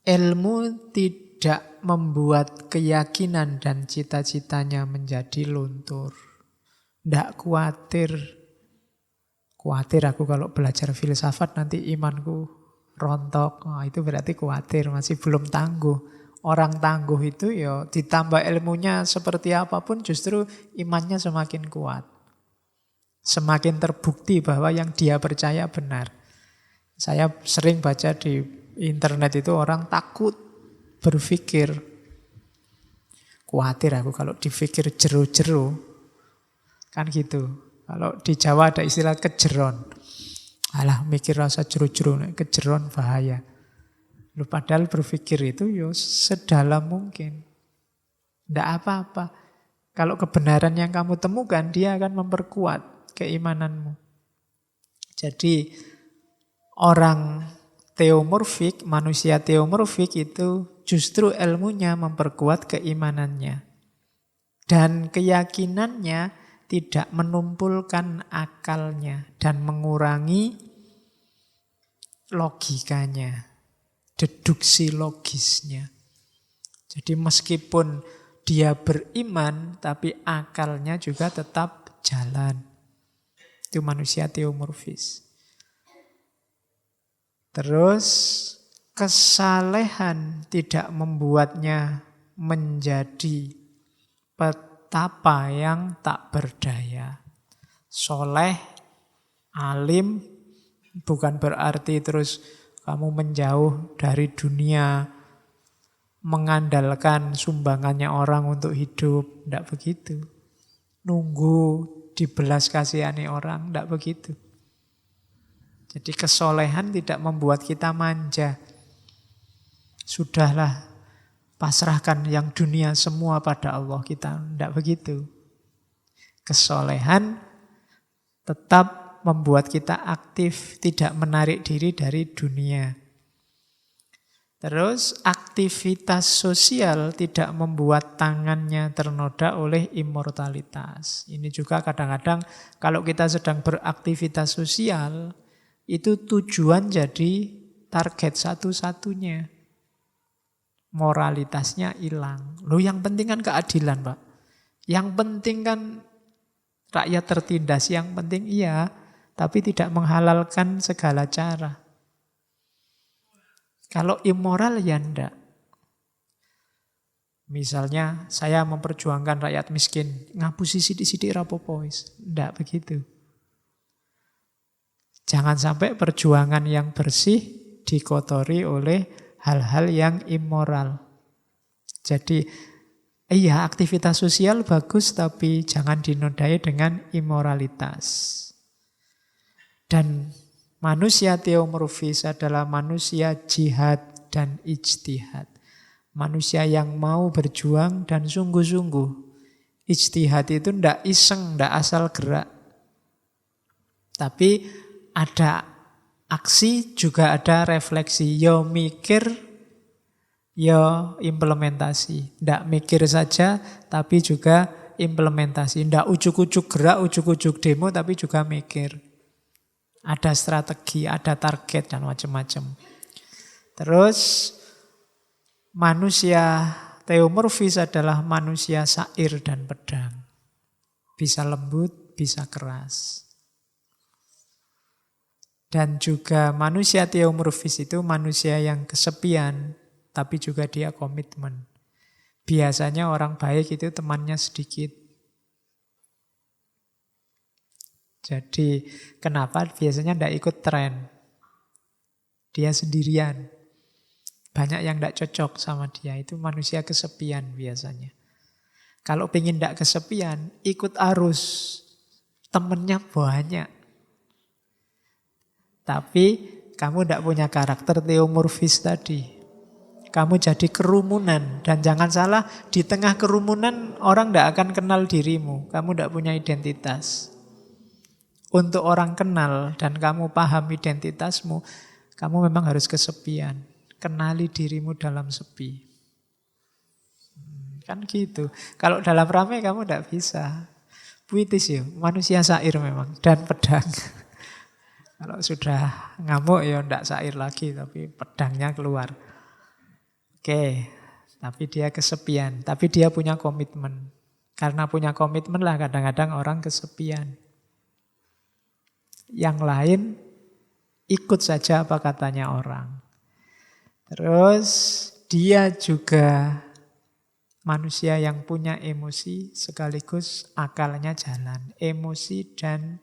Ilmu tidak membuat keyakinan dan cita-citanya menjadi luntur. Tidak khawatir. Khawatir aku kalau belajar filsafat nanti imanku rontok. Oh, itu berarti khawatir, masih belum tangguh. Orang tangguh itu ya ditambah ilmunya seperti apapun justru imannya semakin kuat. Semakin terbukti bahwa yang dia percaya benar. Saya sering baca di internet itu orang takut berpikir. Khawatir aku kalau dipikir jero-jero. Kan gitu. Kalau di Jawa ada istilah kejeron. Alah mikir rasa jero-jero, kejeron bahaya. Lu padahal berpikir itu ya sedalam mungkin. Tidak apa-apa. Kalau kebenaran yang kamu temukan, dia akan memperkuat keimananmu. Jadi orang teomorfik, manusia teomorfik itu justru ilmunya memperkuat keimanannya. Dan keyakinannya tidak menumpulkan akalnya dan mengurangi logikanya, deduksi logisnya. Jadi meskipun dia beriman, tapi akalnya juga tetap jalan. Itu manusia teomorfis. Terus kesalehan tidak membuatnya menjadi petapa yang tak berdaya. Soleh, alim, bukan berarti terus kamu menjauh dari dunia, mengandalkan sumbangannya orang untuk hidup. Tidak begitu. Nunggu dibelas kasihani orang, tidak begitu. Jadi kesolehan tidak membuat kita manja. Sudahlah, pasrahkan yang dunia semua pada Allah kita. Tidak begitu. Kesolehan tetap membuat kita aktif, tidak menarik diri dari dunia. Terus aktivitas sosial tidak membuat tangannya ternoda oleh immortalitas. Ini juga kadang-kadang kalau kita sedang beraktivitas sosial, itu tujuan jadi target satu-satunya. Moralitasnya hilang. Loh yang penting kan keadilan, Pak. Yang penting kan rakyat tertindas. Yang penting iya, tapi tidak menghalalkan segala cara. Kalau immoral ya enggak. Misalnya saya memperjuangkan rakyat miskin, ngapusi sidik-sidik rapopo, enggak begitu. Jangan sampai perjuangan yang bersih dikotori oleh hal-hal yang immoral. Jadi, iya aktivitas sosial bagus, tapi jangan dinodai dengan immoralitas. Dan manusia teomorfis adalah manusia jihad dan ijtihad. Manusia yang mau berjuang dan sungguh-sungguh. Ijtihad itu ndak iseng, ndak asal gerak. Tapi ada aksi, juga ada refleksi. Yo mikir, yo implementasi. Ndak mikir saja, tapi juga implementasi. Ndak ujuk-ujuk gerak, ujuk-ujuk demo, tapi juga mikir. Ada strategi, ada target, dan macam-macam. Terus manusia teomorfis adalah manusia sair dan pedang. Bisa lembut, bisa keras. Dan juga manusia teomorfis itu manusia yang kesepian, tapi juga dia komitmen. Biasanya orang baik itu temannya sedikit. Jadi kenapa biasanya tidak ikut tren? Dia sendirian. Banyak yang tidak cocok sama dia. Itu manusia kesepian biasanya. Kalau pengen tidak kesepian, ikut arus. Temennya banyak. Tapi kamu tidak punya karakter teomorfis tadi. Kamu jadi kerumunan. Dan jangan salah, di tengah kerumunan orang tidak akan kenal dirimu. Kamu tidak punya identitas. Untuk orang kenal dan kamu paham identitasmu, kamu memang harus kesepian. Kenali dirimu dalam sepi. Kan gitu. Kalau dalam ramai kamu tidak bisa. Puitis ya, manusia sair memang. Dan pedang. Kalau sudah ngamuk ya tidak sair lagi, tapi pedangnya keluar. Oke, tapi dia kesepian. Tapi dia punya komitmen. Karena punya komitmen lah kadang-kadang orang kesepian. Yang lain ikut saja apa katanya orang. Terus dia juga manusia yang punya emosi sekaligus akalnya jalan. Emosi dan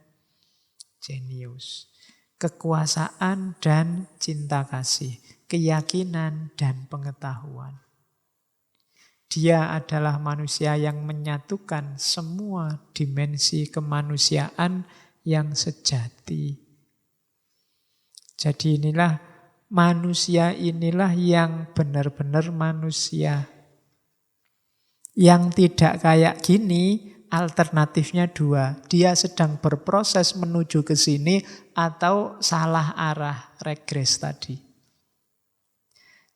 jenius. Kekuasaan dan cinta kasih. Keyakinan dan pengetahuan. Dia adalah manusia yang menyatukan semua dimensi kemanusiaan yang sejati. Jadi manusia inilah yang benar-benar manusia. Yang tidak kayak gini, alternatifnya dua. Dia sedang berproses menuju ke sini atau salah arah, regres tadi.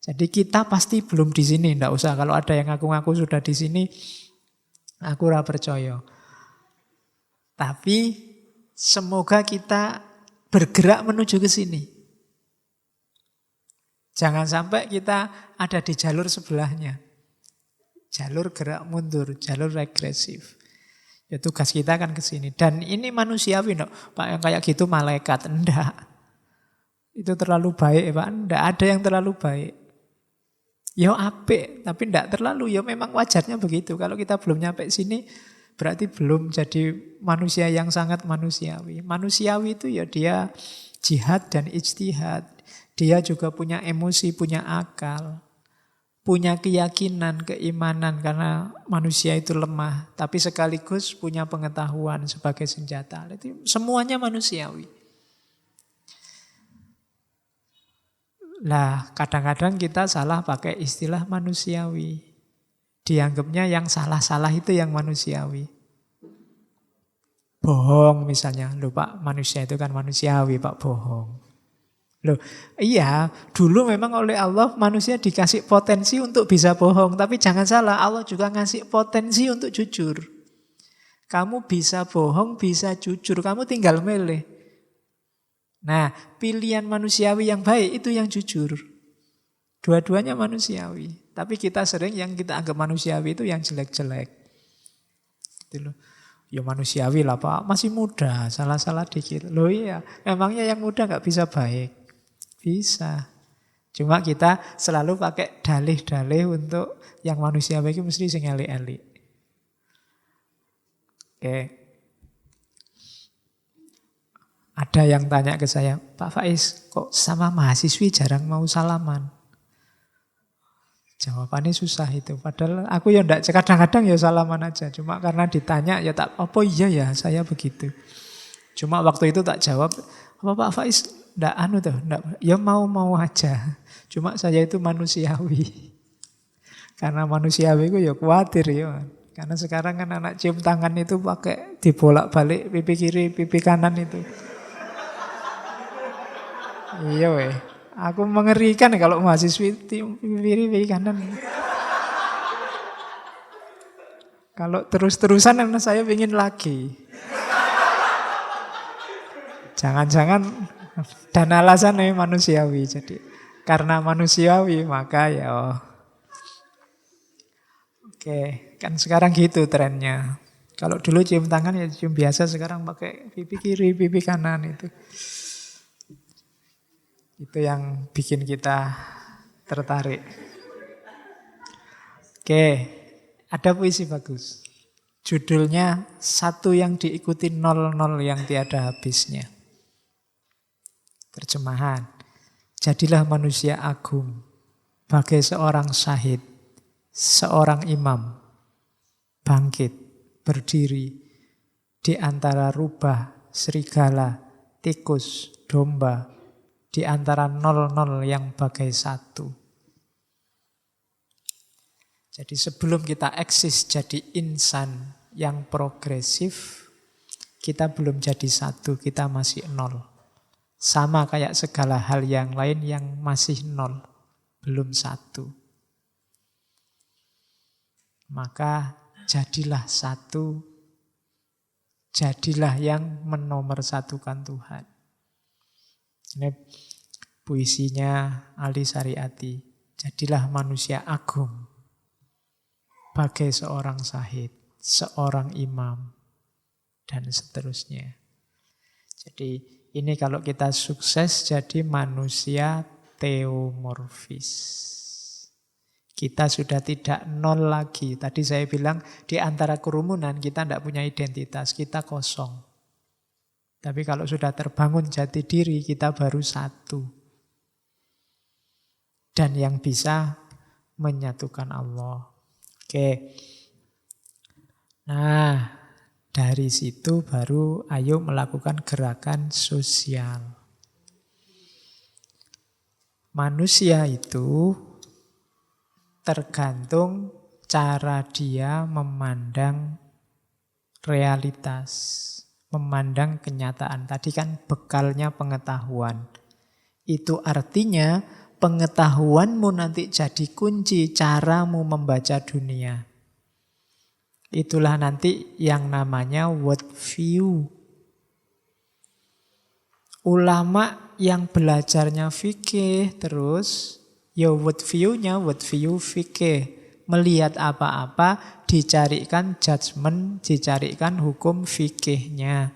Jadi kita pasti belum di sini, enggak usah. Kalau ada yang ngaku-ngaku sudah di sini, aku ora percaya. Tapi semoga kita bergerak menuju ke sini. Jangan sampai kita ada di jalur sebelahnya. Jalur gerak mundur, jalur regresif. Ya tugas kita kan ke sini. Dan ini manusiawi, no? Pak, yang kayak gitu malaikat. Enggak. Itu terlalu baik, Pak. Enggak ada yang terlalu baik. Ya apik, tapi enggak terlalu. Ya memang wajarnya begitu. Kalau kita belum nyampe sini, berarti belum jadi manusia yang sangat manusiawi. Manusiawi itu ya dia jihad dan ijtihad. Dia juga punya emosi, punya akal. Punya keyakinan, keimanan karena manusia itu lemah. Tapi sekaligus punya pengetahuan sebagai senjata. Itu semuanya manusiawi. Lah kadang-kadang kita salah pakai istilah manusiawi. Dianggapnya yang salah-salah itu yang manusiawi. Bohong misalnya. Loh Pak, manusia itu kan manusiawi Pak, bohong. Loh, iya, dulu memang oleh Allah manusia dikasih potensi untuk bisa bohong. Tapi jangan salah, Allah juga ngasih potensi untuk jujur. Kamu bisa bohong, bisa jujur. Kamu tinggal milih. Nah, pilihan manusiawi yang baik itu yang jujur. Dua-duanya manusiawi. Tapi kita sering yang kita anggap manusiawi itu yang jelek-jelek. Gitu loh. Ya manusiawi lah Pak, masih muda, salah-salah dikit. Loh iya, memangnya yang muda gak bisa baik? Bisa. Cuma kita selalu pakai dalih-dalih untuk yang manusiawi itu mesti sing elik-elik. Oke. Ada yang tanya ke saya, Pak Faiz, kok sama mahasiswi jarang mau salaman? Jawabannya susah itu. Padahal aku ya enggak, kadang-kadang ya salaman aja. Cuma karena ditanya ya tak, apa iya ya saya begitu. Cuma waktu itu tak jawab, apa Pak Faiz enggak anu tuh, enggak, ya mau-mau aja. Cuma saya itu manusiawi. Karena manusiawi itu ya khawatir ya. Karena sekarang kan anak cium tangan itu pakai dibolak-balik pipi kiri, pipi kanan itu. Iya weh. Aku mengerikan kalau mahasiswi cium pipi kiri, pipi kanan. Kalau terus-terusan karena saya ingin lagi. Jangan-jangan dan alasannya manusiawi. Jadi karena manusiawi maka ya oke, kan sekarang gitu trennya. Kalau dulu cium tangan ya cium biasa, sekarang pakai pipi kiri, pipi kanan itu. Itu yang bikin kita tertarik. Oke, ada puisi bagus. Judulnya Satu yang diikuti 00 yang tiada habisnya. Terjemahan. Jadilah manusia agung, bagai seorang syahid, seorang imam, bangkit, berdiri, di antara rubah, serigala, tikus, domba, di antara 00 yang bagai satu. Jadi sebelum kita eksis jadi insan yang progresif, kita belum jadi satu, kita masih 0. Sama kayak segala hal yang lain yang masih 0, belum satu. Maka jadilah satu, jadilah yang menomorsatukan Tuhan. Ini puisinya Ali Syariati. Jadilah manusia agung, bagai seorang syahid, seorang imam, dan seterusnya. Jadi ini kalau kita sukses jadi manusia teomorfis. Kita sudah tidak 0 lagi. Tadi saya bilang di antara kerumunan kita tidak punya identitas, kita kosong. Tapi kalau sudah terbangun jati diri, kita baru satu. Dan yang bisa menyatukan Allah. Oke. Nah, dari situ baru ayo melakukan gerakan sosial. Manusia itu tergantung cara dia memandang realitas, memandang kenyataan. Tadi kan bekalnya pengetahuan. Itu artinya pengetahuanmu nanti jadi kunci caramu membaca dunia. Itulah nanti yang namanya world view. Ulama yang belajarnya fikih terus, ya world view fikih. Melihat apa-apa, dicarikan judgement, dicarikan hukum fikihnya.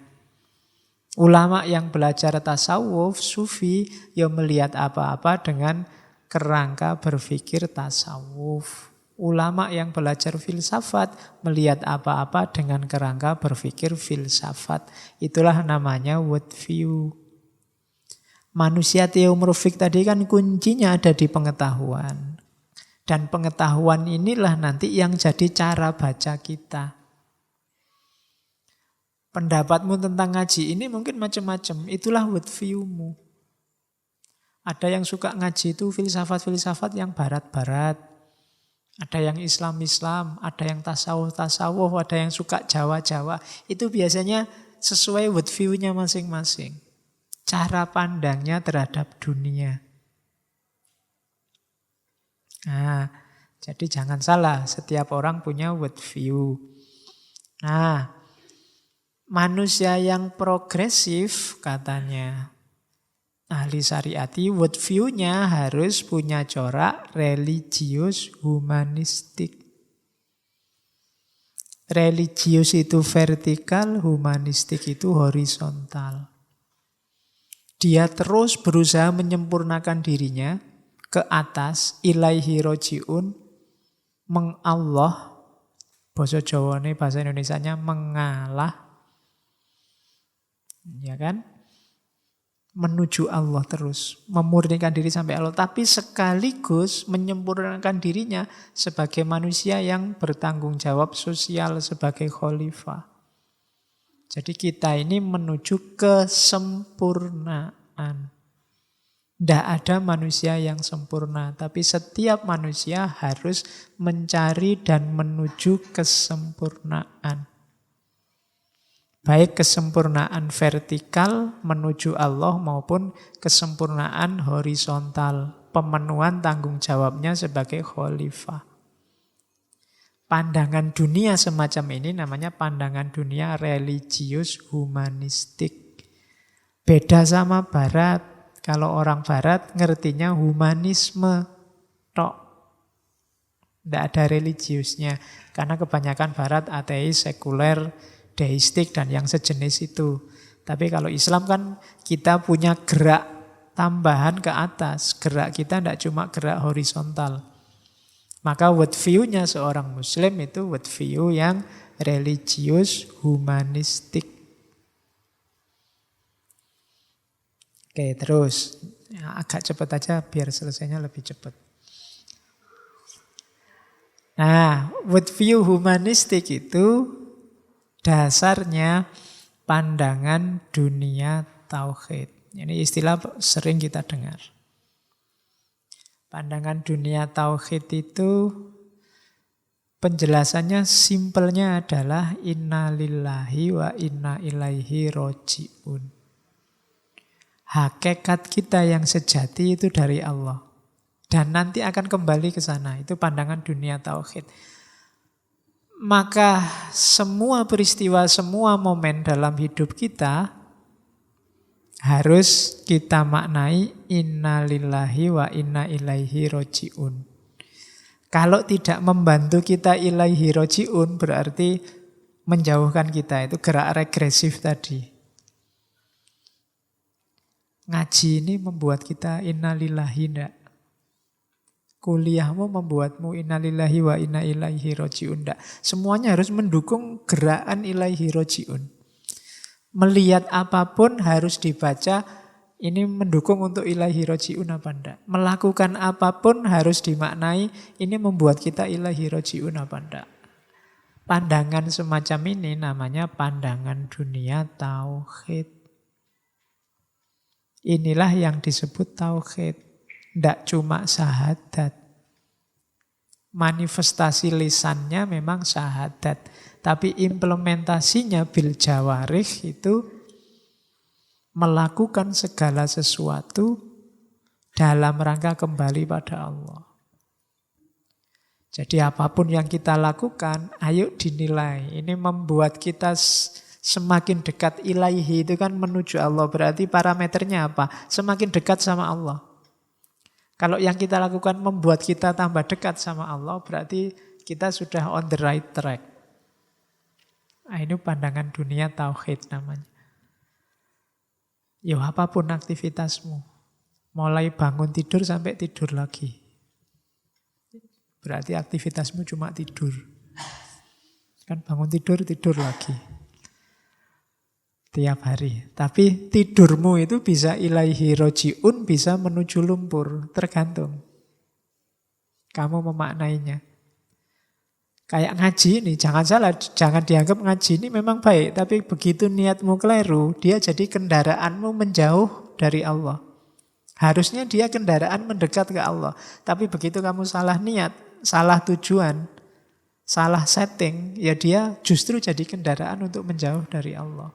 Ulama yang belajar tasawuf, sufi, ya melihat apa-apa dengan kerangka berpikir tasawuf. Ulama yang belajar filsafat melihat apa-apa dengan kerangka berpikir filsafat. Itulah namanya world view. Manusia teomorfik tadi kan kuncinya ada di pengetahuan. Dan pengetahuan inilah nanti yang jadi cara baca kita. Pendapatmu tentang ngaji ini mungkin macam-macam. Itulah world view-mu. Ada yang suka ngaji itu filsafat-filsafat yang barat-barat. Ada yang Islam-Islam, ada yang tasawuf-tasawuf, ada yang suka Jawa-Jawa. Itu biasanya sesuai world view-nya masing-masing. Cara pandangnya terhadap dunia. Nah, jadi jangan salah, setiap orang punya world view. Nah, manusia yang progresif katanya ahli Syariati, world view-nya harus punya corak religius humanistik. Religius itu vertikal, humanistik itu horizontal. Dia terus berusaha menyempurnakan dirinya ke atas, ilaihi roji'un, mengallah, bahasa Jawane, bahasa Indonesianya mengalah. Ya kan? menuju Allah terus, memurnikan diri sampai Allah, tapi sekaligus menyempurnakan dirinya sebagai manusia yang bertanggung jawab sosial sebagai khalifah. Jadi kita ini menuju kesempurnaan. Tidak ada manusia yang sempurna, tapi setiap manusia harus mencari dan menuju kesempurnaan. Baik kesempurnaan vertikal menuju Allah maupun kesempurnaan horizontal, pemenuhan tanggung jawabnya sebagai khalifah. Pandangan dunia semacam ini namanya pandangan dunia religius humanistik. Beda sama Barat. Kalau orang Barat ngertinya humanisme tok. Tidak ada religiusnya. Karena kebanyakan Barat ateis, sekuler, deistik dan yang sejenis itu. Tapi kalau Islam kan kita punya gerak tambahan ke atas. Gerak kita tidak cuma gerak horizontal. Maka worldview-nya seorang Muslim itu worldview yang religius humanistik. Oke, terus ya, agak cepat aja biar selesainya lebih cepat. Nah, worldview humanistik itu dasarnya pandangan dunia tauhid. Ini istilah sering kita dengar. Pandangan dunia tauhid itu penjelasannya simpelnya adalah inna lillahi wa inna ilaihi roji'un. Hakikat kita yang sejati itu dari Allah. Dan nanti akan kembali ke sana. Itu pandangan dunia tauhid. Maka semua peristiwa, semua momen dalam hidup kita harus kita maknai inna lillahi wa inna ilaihi roji'un. Kalau tidak membantu kita ilaihi roji'un berarti menjauhkan kita, itu gerak regresif tadi. Ngaji ini membuat kita inna lillahi enggak? Kuliahmu membuatmu innalillahi wa inna ilaihi roji'un. Semuanya harus mendukung gerakan ilaihi roji'un. Melihat apapun harus dibaca, ini mendukung untuk ilaihi roji'un apa enggak. Melakukan apapun harus dimaknai, ini membuat kita ilaihi roji'un apa enggak. Pandangan semacam ini namanya pandangan dunia tauhid. Inilah yang disebut tauhid. Tidak cuma syahadat. Manifestasi lisannya memang syahadat. Tapi implementasinya bil jawarih itu melakukan segala sesuatu dalam rangka kembali pada Allah. Jadi apapun yang kita lakukan, ayo dinilai. Ini membuat kita semakin dekat ilaihi, itu kan menuju Allah. Berarti parameternya apa? Semakin dekat sama Allah. Kalau yang kita lakukan membuat kita tambah dekat sama Allah, berarti kita sudah on the right track. Nah, ini pandangan dunia tauhid namanya. Ya apapun aktivitasmu, mulai bangun tidur sampai tidur lagi. Berarti aktivitasmu cuma tidur. Kan bangun tidur, tidur lagi. Tiap hari. Tapi tidurmu itu bisa ilaihi roji'un, bisa menuju lumpur. Tergantung. Kamu memaknainya. Kayak ngaji ini, jangan salah, jangan dianggap ngaji ini memang baik. Tapi begitu niatmu keliru, dia jadi kendaraanmu menjauh dari Allah. Harusnya dia kendaraan mendekat ke Allah. Tapi begitu kamu salah niat, salah tujuan, salah setting, ya dia justru jadi kendaraan untuk menjauh dari Allah.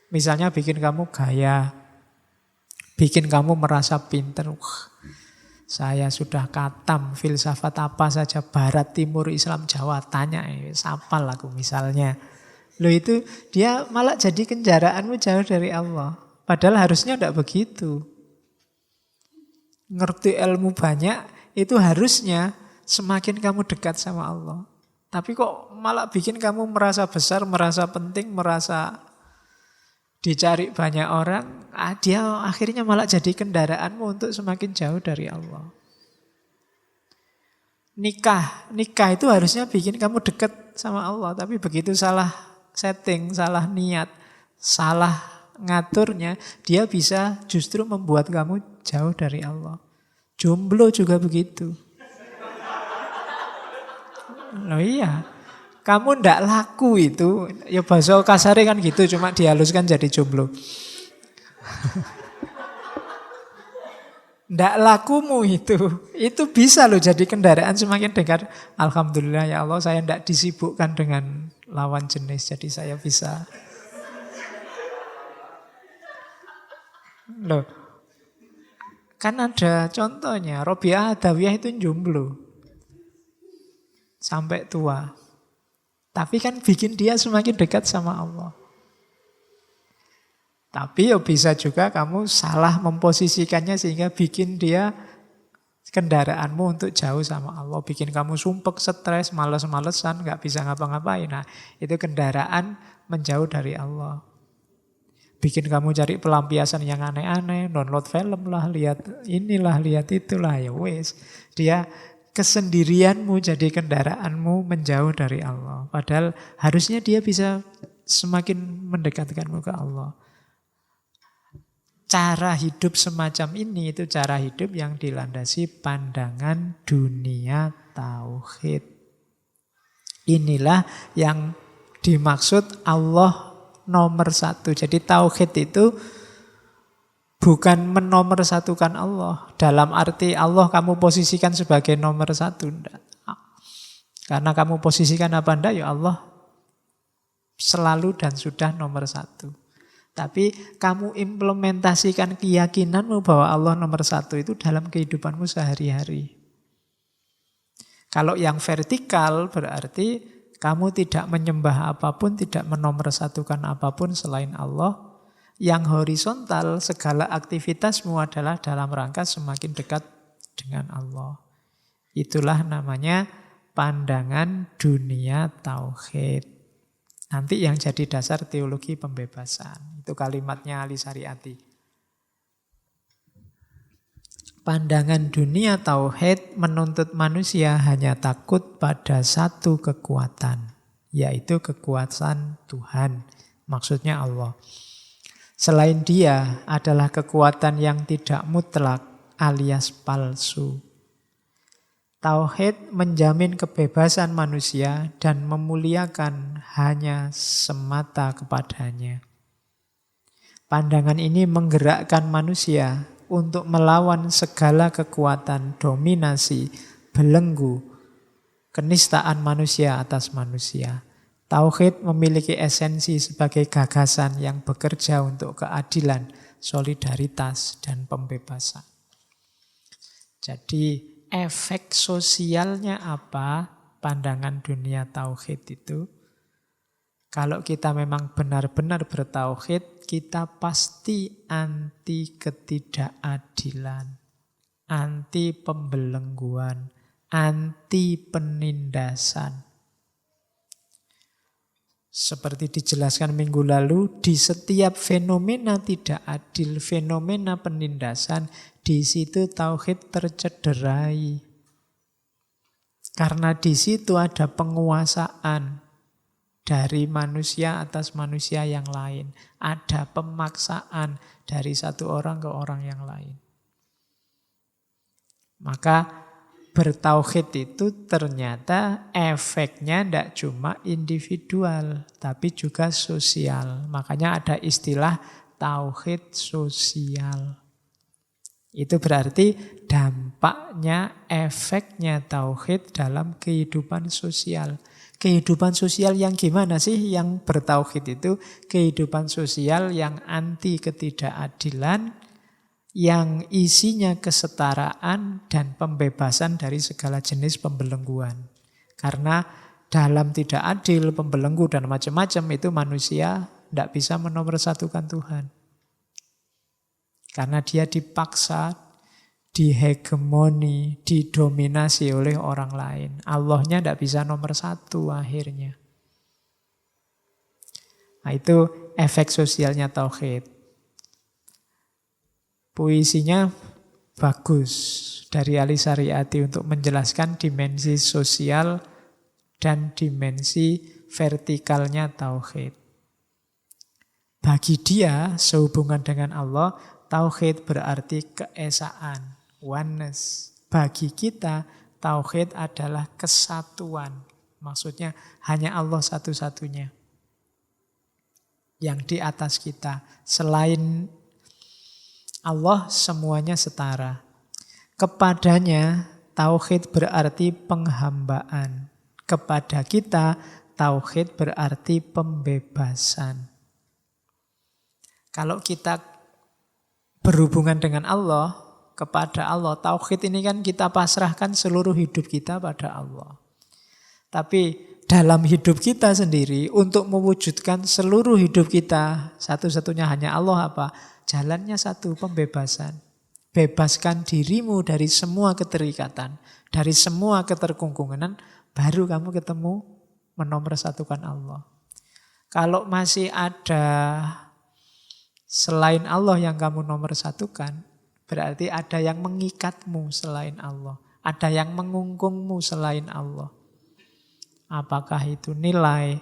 Misalnya bikin kamu gaya, bikin kamu merasa pinter. Saya sudah katam filsafat apa saja, Barat, Timur, Islam, Jawa, tanya, sapal aku misalnya. Loh itu dia malah jadi kendaraanmu jauh dari Allah. Padahal harusnya tidak begitu. Ngerti ilmu banyak, itu harusnya semakin kamu dekat sama Allah. Tapi kok malah bikin kamu merasa besar, merasa penting, merasa dicari banyak orang, dia akhirnya malah jadi kendaraanmu untuk semakin jauh dari Allah. Nikah itu harusnya bikin kamu dekat sama Allah, tapi begitu salah setting, salah niat, salah ngaturnya, dia bisa justru membuat kamu jauh dari Allah. Jomblo juga begitu. Loh iya, kamu ndak laku itu, ya bahasa kasarnya kan gitu, cuma dihaluskan jadi jomblo. Ndak lakumu itu bisa loh jadi kendaraan semakin dekat. Alhamdulillah ya Allah, saya ndak disibukkan dengan lawan jenis, jadi saya bisa. Loh, kan ada contohnya, Robiah Adawiyah itu jomblo sampai tua. Tapi kan bikin dia semakin dekat sama Allah. Tapi ya bisa juga kamu salah memposisikannya sehingga bikin dia kendaraanmu untuk jauh sama Allah. Bikin kamu sumpek, stres, males-malesan, gak bisa ngapa-ngapain. Nah, itu kendaraan menjauh dari Allah. Bikin kamu cari pelampiasan yang aneh-aneh, download film lah, lihat inilah, lihat itulah, ya wes. Dia kesendirianmu jadi kendaraanmu menjauh dari Allah. Padahal harusnya dia bisa semakin mendekatkanmu ke Allah. Cara hidup semacam ini itu cara hidup yang dilandasi pandangan dunia tauhid. Inilah yang dimaksud Allah nomor satu. Jadi tauhid itu bukan menomorsatukan Allah. Dalam arti Allah kamu posisikan sebagai nomor satu. Enggak. Karena kamu posisikan apa enggak, ya Allah selalu dan sudah nomor satu. Tapi kamu implementasikan keyakinanmu bahwa Allah nomor satu itu dalam kehidupanmu sehari-hari. Kalau yang vertikal berarti kamu tidak menyembah apapun, tidak menomorsatukan apapun selain Allah. Yang horizontal, segala aktivitasmu adalah dalam rangka semakin dekat dengan Allah. Itulah namanya pandangan dunia tauhid. Nanti yang jadi dasar teologi pembebasan. Itu kalimatnya Ali Syariati. Pandangan dunia tauhid menuntut manusia hanya takut pada satu kekuatan, yaitu kekuatan Tuhan. Maksudnya Allah. Selain dia adalah kekuatan yang tidak mutlak alias palsu. Tauhid menjamin kebebasan manusia dan memuliakan hanya semata kepadanya. Pandangan ini menggerakkan manusia untuk melawan segala kekuatan dominasi, belenggu, kenistaan manusia atas manusia. Tauhid memiliki esensi sebagai gagasan yang bekerja untuk keadilan, solidaritas, dan pembebasan. Jadi efek sosialnya apa pandangan dunia tauhid itu? Kalau kita memang benar-benar bertauhid, kita pasti anti ketidakadilan, anti pembelengguan, anti penindasan. Seperti dijelaskan minggu lalu, di setiap fenomena tidak adil, fenomena penindasan, di situ tauhid tercederai. Karena di situ ada penguasaan dari manusia atas manusia yang lain. Ada pemaksaan dari satu orang ke orang yang lain. Maka bertauhid itu ternyata efeknya tidak cuma individual, tapi juga sosial. Makanya ada istilah tauhid sosial. Itu berarti dampaknya, efeknya tauhid dalam kehidupan sosial. Kehidupan sosial yang gimana sih yang bertauhid itu? Kehidupan sosial yang anti ketidakadilan, yang isinya kesetaraan dan pembebasan dari segala jenis pembelengguan. Karena dalam tidak adil, pembelenggu dan macam-macam itu manusia tidak bisa menomorsatukan Tuhan. Karena dia dipaksa, dihegemoni, didominasi oleh orang lain. Allahnya tidak bisa nomor satu akhirnya. Nah itu efek sosialnya tauhid. Puisinya bagus dari Ali Syariati untuk menjelaskan dimensi sosial dan dimensi vertikalnya tauhid. Bagi dia, sehubungan dengan Allah, tauhid berarti keesaan, oneness. Bagi kita, tauhid adalah kesatuan. Maksudnya hanya Allah satu-satunya yang di atas kita. Selain Allah, semuanya setara. Kepadanya, tauhid berarti penghambaan. Kepada kita, tauhid berarti pembebasan. Kalau kita berhubungan dengan Allah, kepada Allah, tauhid ini kan kita pasrahkan seluruh hidup kita pada Allah. Tapi dalam hidup kita sendiri, untuk mewujudkan seluruh hidup kita, satu-satunya hanya Allah apa? Jalannya satu, pembebasan. Bebaskan dirimu dari semua keterikatan, dari semua keterkungkungan, baru kamu ketemu menomorsatukan Allah. Kalau masih ada selain Allah yang kamu nomorsatukan, berarti ada yang mengikatmu selain Allah. Ada yang mengungkungmu selain Allah. Apakah itu nilai,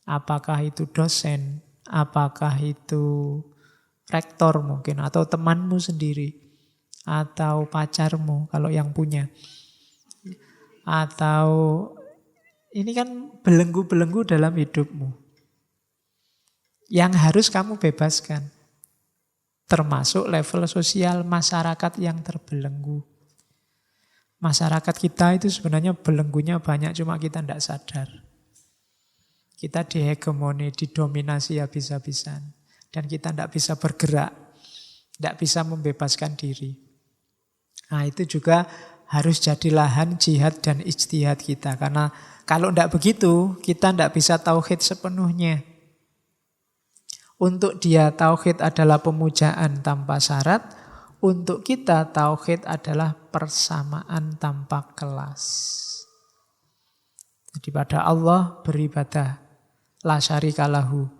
apakah itu dosen, apakah itu rektor mungkin, atau temanmu sendiri, atau pacarmu kalau yang punya. Atau ini kan belenggu-belenggu dalam hidupmu yang harus kamu bebaskan. Termasuk level sosial masyarakat yang terbelenggu. Masyarakat kita itu sebenarnya belenggunya banyak, cuma kita tidak sadar. Kita dihegemoni, didominasi habis-habisan. Dan kita tidak bisa bergerak, tidak bisa membebaskan diri. Nah itu juga harus jadi lahan jihad dan ijtihad kita. Karena kalau tidak begitu, kita tidak bisa tauhid sepenuhnya. Untuk dia tauhid adalah pemujaan tanpa syarat. Untuk kita tauhid adalah persamaan tanpa kelas. Jadi pada Allah beribadah la syarika lahu.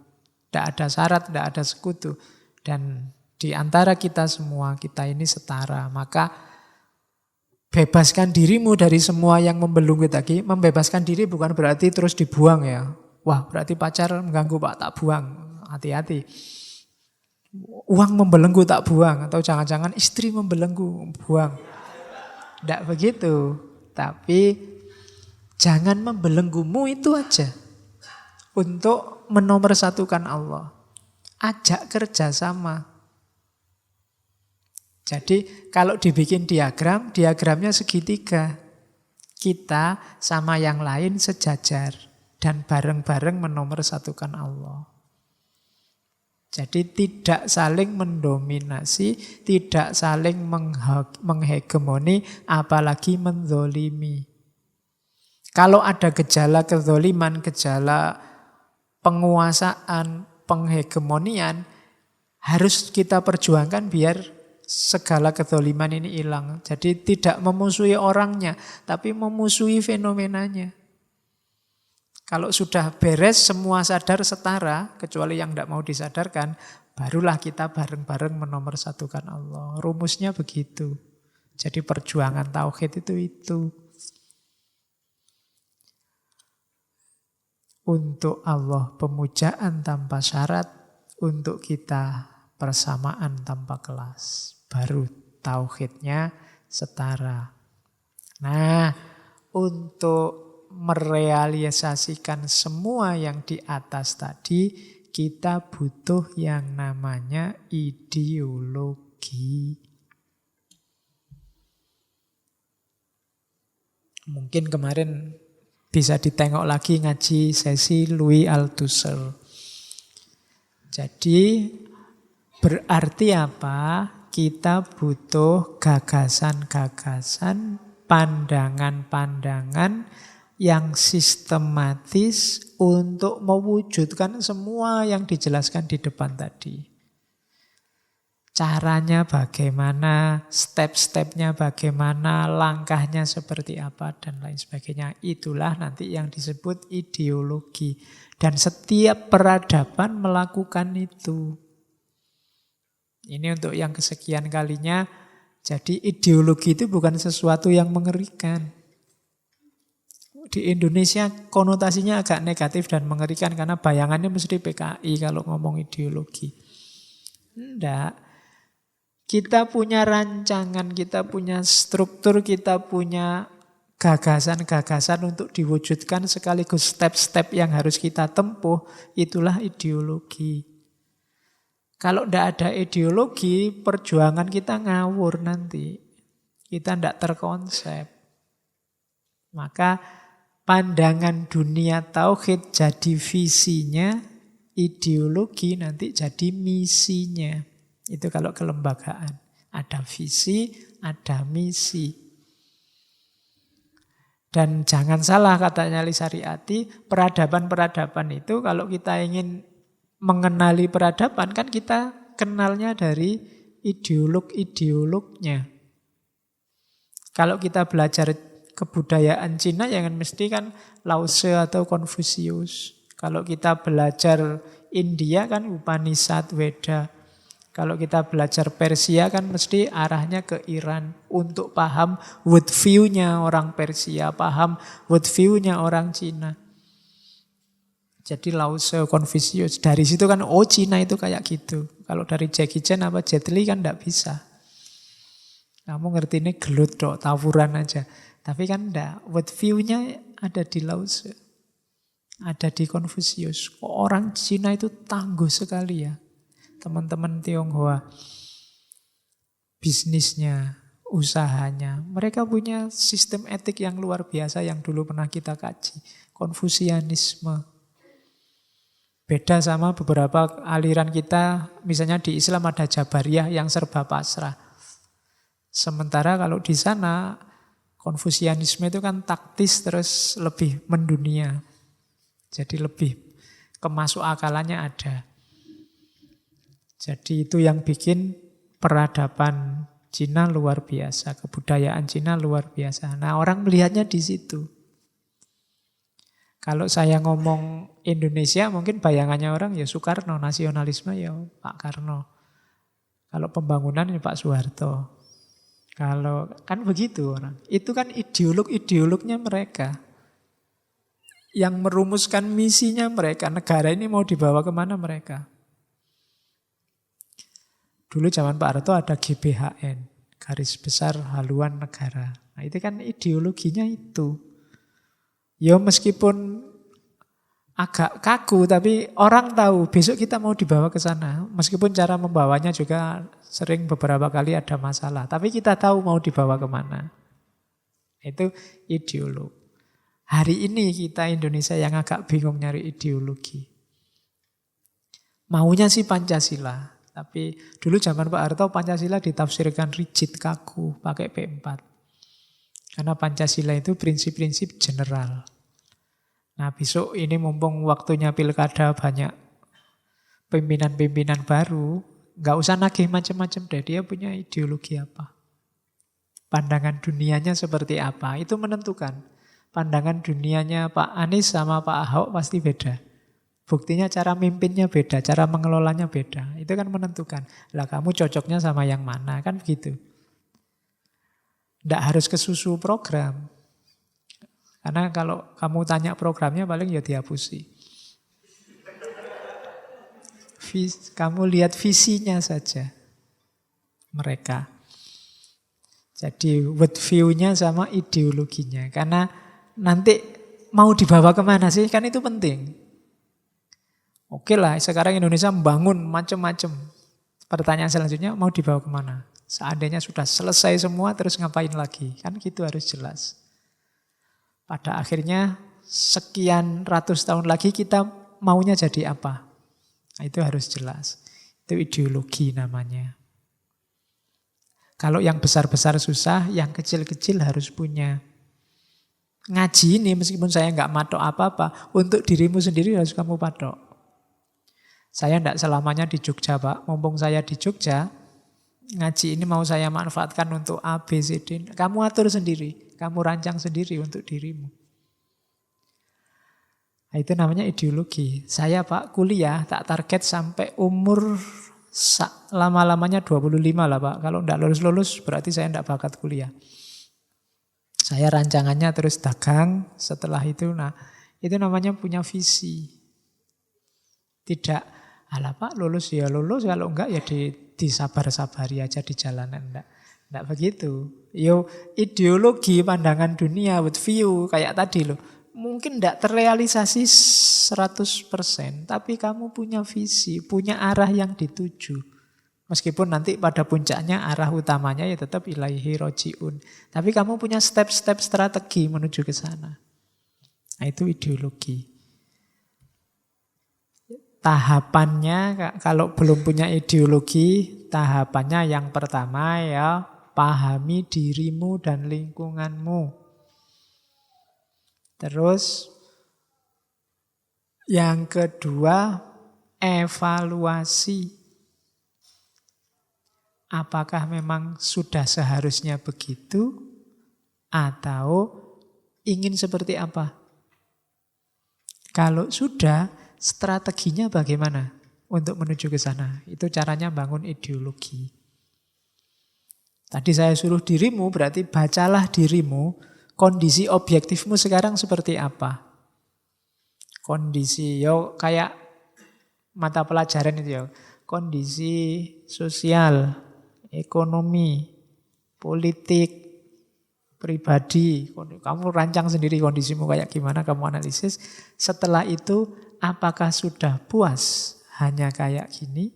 Tidak ada syarat, tidak ada sekutu. Dan di antara kita semua, kita ini setara. Maka bebaskan dirimu dari semua yang membelenggu tadi. Membebaskan diri bukan berarti terus dibuang ya. Wah berarti pacar mengganggu Pak, tak buang. Hati-hati. Uang membelenggu tak buang. Atau jangan-jangan istri membelenggu buang. Tidak begitu. Tapi jangan membelenggumu itu aja. Untuk menomorsatukan Allah. Ajak kerjasama. Jadi kalau dibikin diagram, diagramnya segitiga. Kita sama yang lain sejajar. Dan bareng-bareng menomorsatukan Allah. Jadi tidak saling mendominasi, tidak saling menghegemoni, apalagi menzolimi. Kalau ada gejala kezoliman, gejala penguasaan, penghegemonian, harus kita perjuangkan biar segala kezoliman ini hilang. Jadi tidak memusuhi orangnya, tapi memusuhi fenomenanya. Kalau sudah beres, semua sadar setara, kecuali yang tidak mau disadarkan, barulah kita bareng-bareng menomorsatukan Allah. Rumusnya begitu. Jadi perjuangan tauhid itu. Untuk Allah pemujaan tanpa syarat, untuk kita persamaan tanpa kelas. Baru tauhidnya setara. Nah, untuk merealisasikan semua yang di atas tadi, kita butuh yang namanya ideologi. Mungkin kemarin bisa ditengok lagi ngaji sesi Louis Althusser. Jadi berarti apa? Kita butuh gagasan-gagasan, pandangan-pandangan yang sistematis untuk mewujudkan semua yang dijelaskan di depan tadi. Caranya bagaimana, step-stepnya bagaimana, langkahnya seperti apa, dan lain sebagainya. Itulah nanti yang disebut ideologi. Dan setiap peradaban melakukan itu. Ini untuk yang kesekian kalinya. Jadi ideologi itu bukan sesuatu yang mengerikan. Di Indonesia konotasinya agak negatif dan mengerikan karena bayangannya mesti PKI kalau ngomong ideologi. Enggak. Kita punya rancangan, kita punya struktur, kita punya gagasan-gagasan untuk diwujudkan sekaligus step-step yang harus kita tempuh. Itulah ideologi. Kalau tidak ada ideologi, perjuangan kita ngawur nanti. Kita tidak terkonsep. Maka pandangan dunia tauhid jadi visinya, ideologi nanti jadi misinya. Itu kalau kelembagaan. Ada visi, ada misi. Dan jangan salah katanya Lisariati, peradaban-peradaban itu kalau kita ingin mengenali peradaban kan kita kenalnya dari ideolog-ideolognya. Kalau kita belajar kebudayaan Cina ya kan mesti kan Lao Tse atau Konfusius. Kalau kita belajar India kan Upanishad, Weda. Kalau kita belajar Persia kan mesti arahnya ke Iran untuk paham world view-nya orang Persia, paham world view-nya orang Cina. Jadi Lao Tse, Konfusius. Dari situ kan, oh Cina itu kayak gitu. Kalau dari Jackie Chan apa Jet Li kan enggak bisa. Kamu ngerti ini gelut dok, tawuran aja. Tapi kan enggak. World view-nya ada di Lao Tse. Ada di Konfusius. Orang Cina itu tangguh sekali ya. Teman-teman Tionghoa. Bisnisnya, usahanya. Mereka punya sistem etik yang luar biasa yang dulu pernah kita kaji. Konfusianisme. Beda sama beberapa aliran kita, misalnya di Islam ada Jabariyah yang serba pasrah. Sementara kalau di sana, Konfusianisme itu kan taktis terus lebih mendunia. Jadi lebih kemasuk akalannya ada. Jadi itu yang bikin peradaban Cina luar biasa, kebudayaan Cina luar biasa. Nah orang melihatnya di situ. Kalau saya ngomong Indonesia mungkin bayangannya orang ya Soekarno, nasionalisme ya Pak Karno. Kalau pembangunan ya Pak Soeharto. Kalau kan begitu orang. Itu kan ideolog-ideolognya mereka. Yang merumuskan misinya mereka. Negara ini mau dibawa kemana mereka. Dulu zaman Pak Harto ada GBHN. Garis Besar Haluan Negara. Nah itu kan ideologinya itu. Ya meskipun agak kaku tapi orang tahu besok kita mau dibawa ke sana. Meskipun cara membawanya juga sering beberapa kali ada masalah. Tapi kita tahu mau dibawa kemana. Itu ideolog. Hari ini kita Indonesia yang agak bingung nyari ideologi. Maunya sih Pancasila. Tapi dulu zaman Pak Harto Pancasila ditafsirkan rigid, kaku, pakai P4. Karena Pancasila itu prinsip-prinsip general. Nah besok ini mumpung waktunya pilkada banyak pimpinan-pimpinan baru, nggak usah nagih macam-macam deh, dia punya ideologi apa. Pandangan dunianya seperti apa, itu menentukan. Pandangan dunianya Pak Anies sama Pak Ahok pasti beda. Buktinya cara mimpinnya beda, cara mengelolanya beda. Itu kan menentukan. Lah kamu cocoknya sama yang mana, kan begitu. Tidak harus kesusu program. Karena kalau kamu tanya programnya paling ya dihapusi. Kamu lihat visinya saja mereka. Jadi world view-nya sama ideologinya. Karena nanti mau dibawa kemana sih? Kan itu penting. Oke lah sekarang Indonesia membangun macam-macam. Pertanyaan selanjutnya mau dibawa kemana? Seandainya sudah selesai semua terus ngapain lagi? Kan gitu harus jelas. Pada akhirnya sekian ratus tahun lagi kita maunya jadi apa? Nah, itu harus jelas. Itu ideologi namanya. Kalau yang besar-besar susah, yang kecil-kecil harus punya. Ngaji ini meskipun saya nggak matok apa-apa, untuk dirimu sendiri harus kamu patok. Saya tidak selamanya di Jogja Pak, mumpung saya di Jogja, ngaji ini mau saya manfaatkan untuk A, B, C, D. Kamu atur sendiri, kamu rancang sendiri untuk dirimu. Nah, itu namanya ideologi. Saya Pak kuliah tak target sampai umur lama-lamanya 25 lah Pak. Kalau tidak lulus-lulus berarti saya tidak bakat kuliah. Saya rancangannya terus dagang, setelah itu, nah itu namanya punya visi. Tidak, alah Pak lulus ya lulus, kalau enggak ya disabar-sabari aja di jalanan. Enggak begitu. Yo ideologi pandangan dunia with view kayak tadi loh. Mungkin enggak terrealisasi 100%, tapi kamu punya visi, punya arah yang dituju. Meskipun nanti pada puncaknya arah utamanya ya tetap ilaihi roji'un. Tapi kamu punya step-step strategi menuju ke sana. Nah, itu ideologi. Tahapannya kalau belum punya ideologi, tahapannya yang pertama ya pahami dirimu dan lingkunganmu. Terus yang kedua evaluasi. Apakah memang sudah seharusnya begitu atau ingin seperti apa? Kalau sudah, strateginya bagaimana untuk menuju ke sana? Itu caranya bangun ideologi. Tadi saya suruh dirimu, berarti bacalah dirimu, kondisi objektifmu sekarang seperti apa? Kondisi, kayak mata pelajaran itu kondisi sosial, ekonomi, politik, pribadi. Kamu rancang sendiri kondisimu kayak gimana, kamu analisis. Setelah itu, apakah sudah puas hanya kayak gini?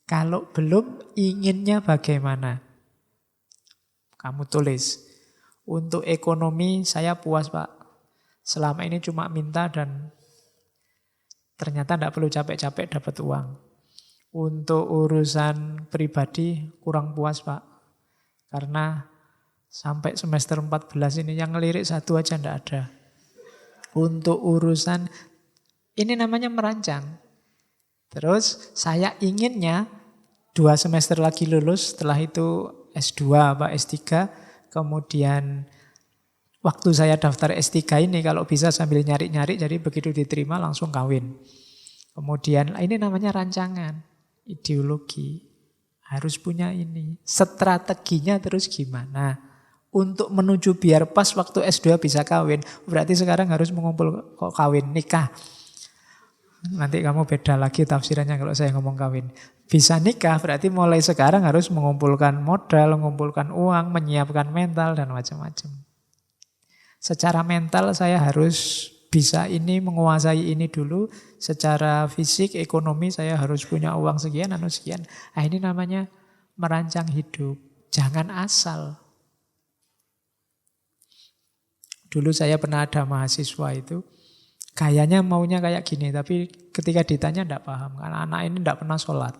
Kalau belum, inginnya bagaimana? Kamu tulis. Untuk ekonomi, saya puas Pak. Selama ini cuma minta dan ternyata tidak perlu capek-capek dapat uang. Untuk urusan pribadi kurang puas Pak. Karena sampai semester 14 ini yang ngelirik satu aja tidak ada. Untuk urusan, ini namanya merancang. Terus saya inginnya 2 semester lagi lulus, setelah itu S2 apa S3. Kemudian waktu saya daftar S3 ini kalau bisa sambil nyari-nyari, jadi begitu diterima langsung kawin. Kemudian ini namanya rancangan. Ideologi, harus punya ini. Strateginya terus gimana? Untuk menuju biar pas waktu S2 bisa kawin, berarti sekarang harus mengumpul kok kawin, nikah. Nanti kamu beda lagi tafsirannya kalau saya ngomong kawin. Bisa nikah berarti mulai sekarang harus mengumpulkan modal, mengumpulkan uang, menyiapkan mental dan macam-macam. Secara mental saya harus bisa ini, menguasai ini dulu. Secara fisik, ekonomi saya harus punya uang sekian, sekian. Nah, ini namanya merancang hidup. Jangan asal. Dulu saya pernah ada mahasiswa itu, kayaknya maunya kayak gini, tapi ketika ditanya tidak paham. Karena anak ini tidak pernah sholat.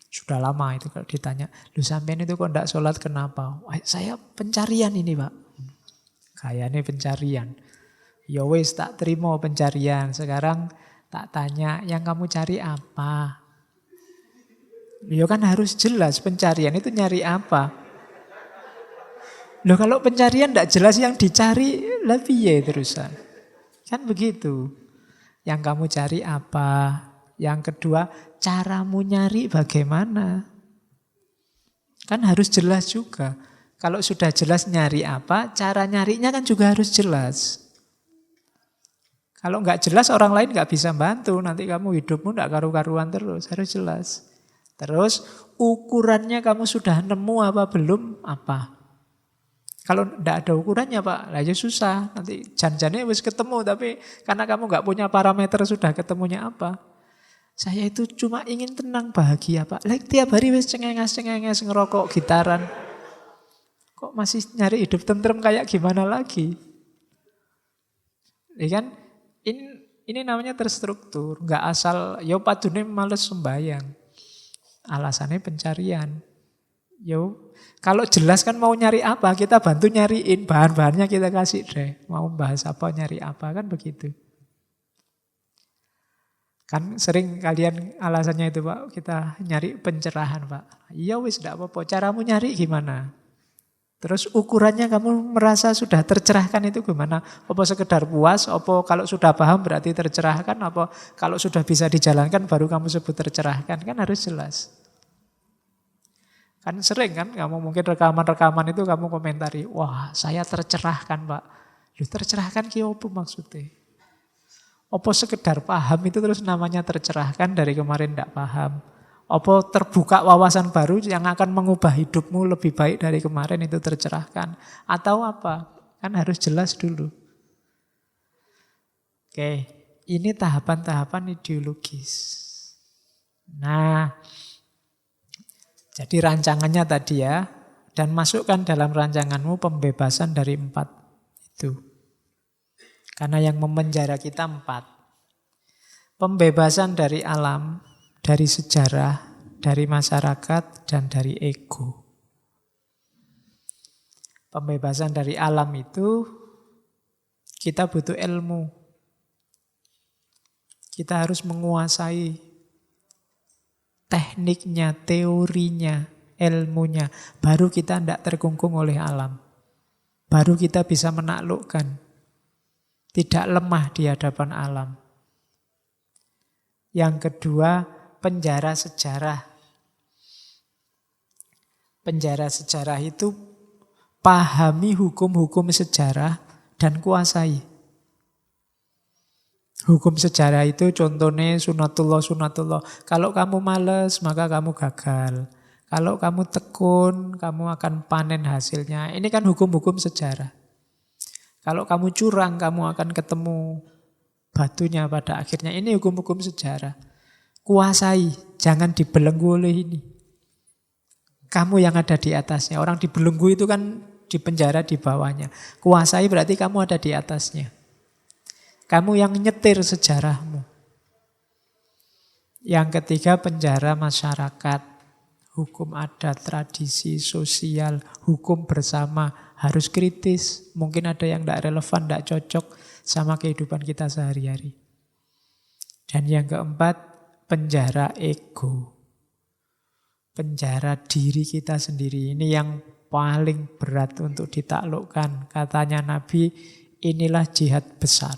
Sudah lama itu kalau ditanya, lu sampean itu kok tidak sholat kenapa? Wah, saya pencarian ini Pak. Kayaknya pencarian. Ya wis tak terima pencarian. Sekarang tak tanya, yang kamu cari apa? Ya kan harus jelas pencarian itu nyari apa. Loh kalau pencarian tidak jelas yang dicari, lebih ya terusan. Kan begitu. Yang kamu cari apa? Yang kedua, caramu nyari bagaimana? Kan harus jelas juga. Kalau sudah jelas nyari apa, cara nyarinya kan juga harus jelas. Kalau nggak jelas orang lain nggak bisa bantu, nanti kamu hidupmu nggak karu-karuan terus, harus jelas. Terus ukurannya kamu sudah nemu apa belum, apa. Kalau nggak ada ukurannya Pak, lah ya susah. Nanti janjinya wis ketemu, tapi karena kamu nggak punya parameter sudah ketemunya apa. Saya itu cuma ingin tenang, bahagia Pak. Like tiap hari wis cengenges ngerokok, gitaran. Kok masih nyari hidup tentrem kayak gimana lagi? Ya kan? Ini namanya terstruktur, nggak asal. Yo padune males sembahyang, alasannya pencarian. Yo kalau jelas kan mau nyari apa, kita bantu nyariin bahan-bahannya kita kasih deh. Mau bahas apa, nyari apa kan begitu. Kan sering kalian alasannya itu Pak, kita nyari pencerahan Pak. Iya wis enggak apa-apa, caramu nyari gimana? Terus ukurannya kamu merasa sudah tercerahkan itu gimana? Apa sekedar puas? Apa kalau sudah paham berarti tercerahkan? Apa kalau sudah bisa dijalankan baru kamu sebut tercerahkan? Kan harus jelas. Kan sering kan, kamu mungkin rekaman-rekaman itu kamu komentari, wah saya tercerahkan Pak. Lu tercerahkan ki opo maksudnya? Opo sekedar paham itu terus namanya tercerahkan dari kemarin tidak paham. Opo terbuka wawasan baru yang akan mengubah hidupmu lebih baik dari kemarin itu tercerahkan. Atau apa? Kan harus jelas dulu. Oke, ini tahapan-tahapan ideologis. Nah, jadi rancangannya tadi ya, dan masukkan dalam rancanganmu pembebasan dari 4 itu. Karena yang memenjara kita 4. Pembebasan dari alam, dari sejarah, dari masyarakat, dan dari ego. Pembebasan dari alam itu kita butuh ilmu. Kita harus menguasai tekniknya, teorinya, ilmunya. Baru kita tidak terkungkung oleh alam. Baru kita bisa menaklukkan. Tidak lemah di hadapan alam. Yang kedua, penjara sejarah. Penjara sejarah itu pahami hukum-hukum sejarah dan kuasai. Hukum sejarah itu contohnya sunatullah. Kalau kamu males, maka kamu gagal. Kalau kamu tekun, kamu akan panen hasilnya. Ini kan hukum-hukum sejarah. Kalau kamu curang, kamu akan ketemu batunya pada akhirnya. Ini hukum-hukum sejarah. Kuasai, jangan dibelenggu oleh ini. Kamu yang ada di atasnya. Orang dibelenggu itu kan di penjara di bawahnya. Kuasai berarti kamu ada di atasnya. Kamu yang nyetir sejarahmu. Yang ketiga, penjara masyarakat. Hukum adat, tradisi, sosial, hukum bersama. Harus kritis. Mungkin ada yang tidak relevan, tidak cocok sama kehidupan kita sehari-hari. Dan yang keempat, penjara ego. Penjara diri kita sendiri. Ini yang paling berat untuk ditaklukkan. Katanya Nabi, inilah jihad besar.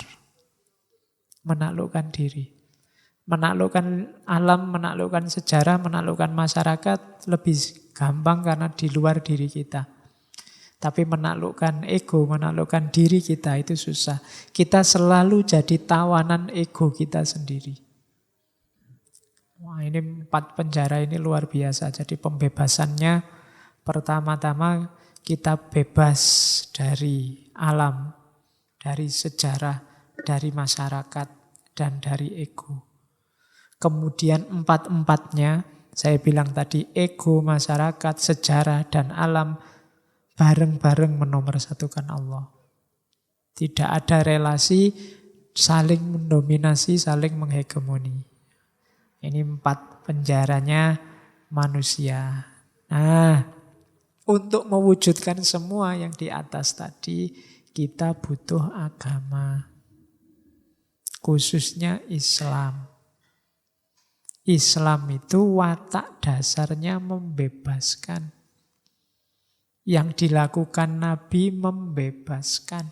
Menaklukkan diri. Menaklukkan alam, menaklukkan sejarah, menaklukkan masyarakat lebih gampang karena di luar diri kita. Tapi menaklukkan ego, menaklukkan diri kita itu susah. Kita selalu jadi tawanan ego kita sendiri. Wah, ini 4 penjara ini luar biasa. Jadi pembebasannya pertama-tama kita bebas dari alam, dari sejarah, dari masyarakat, dan dari ego. Kemudian 4-4-nya, saya bilang tadi, ego, masyarakat, sejarah, dan alam, bareng-bareng menomorsatukan Allah. Tidak ada relasi saling mendominasi, saling menghegemoni. Ini 4 penjaranya manusia. Nah, untuk mewujudkan semua yang di atas tadi, kita butuh agama. Khususnya Islam. Islam itu watak dasarnya membebaskan. Yang dilakukan Nabi membebaskan.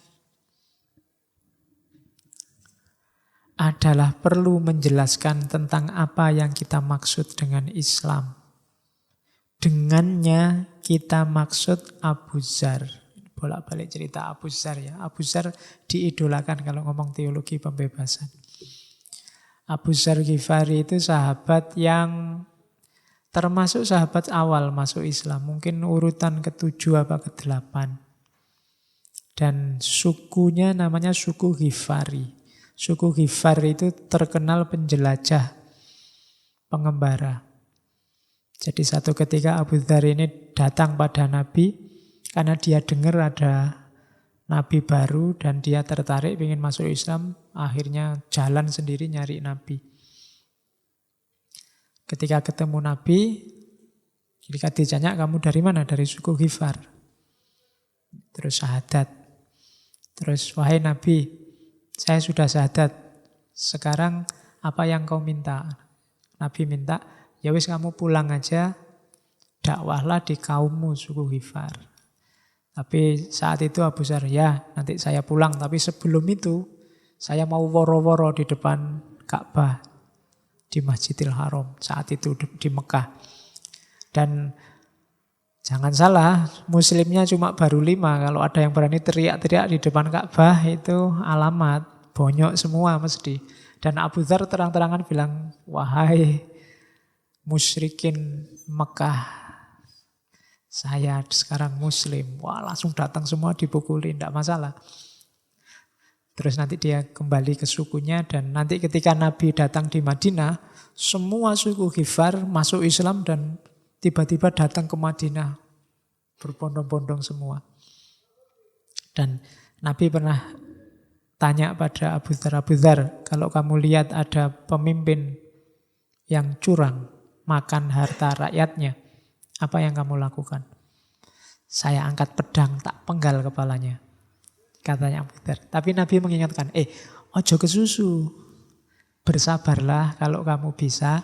Adalah perlu menjelaskan tentang apa yang kita maksud dengan Islam. Dengannya kita maksud Abu Dzar. Bolak-balik cerita Abu Dzar ya. Abu Dzar diidolakan kalau ngomong teologi pembebasan. Abu Dzar Ghifari itu sahabat yang termasuk sahabat awal masuk Islam. Mungkin urutan ke-7 apa ke-8. Dan sukunya namanya suku Ghifari. Suku Ghifari itu terkenal penjelajah, pengembara. Jadi satu ketika Abu Dzar ini datang pada Nabi, karena dia dengar ada Nabi baru dan dia tertarik ingin masuk Islam, akhirnya jalan sendiri nyari Nabi. Ketika ketemu Nabi, ketika ditanya, kamu dari mana? Dari suku Ghifar. Terus syahadat. Terus, wahai Nabi, saya sudah syahadat. Sekarang apa yang kau minta? Nabi minta, ya wis kamu pulang aja, dakwahlah di kaummu suku Ghifar. Tapi saat itu Abu Dzar, ya nanti saya pulang. Tapi sebelum itu, saya mau woro-woro di depan Ka'bah. Di Masjidil Haram, saat itu di Mekah. Dan Jangan salah, muslimnya cuma baru 5. Kalau ada yang berani teriak-teriak di depan Ka'bah itu alamat. Bonyok semua mesti. Dan Abu Dzar terang-terangan bilang, wahai musyrikin Mekah, saya sekarang muslim. Wah, langsung datang semua dipukuli, tidak masalah. Terus nanti dia kembali ke sukunya dan nanti ketika Nabi datang di Madinah, semua suku Ghifar masuk Islam dan tiba-tiba datang ke Madinah. Berbondong-bondong semua. Dan Nabi pernah tanya pada Abu Dzar, kalau kamu lihat ada pemimpin yang curang, makan harta rakyatnya, apa yang kamu lakukan? Saya angkat pedang, tak penggal kepalanya. Katanya Abu Dzar. Tapi Nabi mengingatkan, ojo kesusu. Bersabarlah kalau kamu bisa.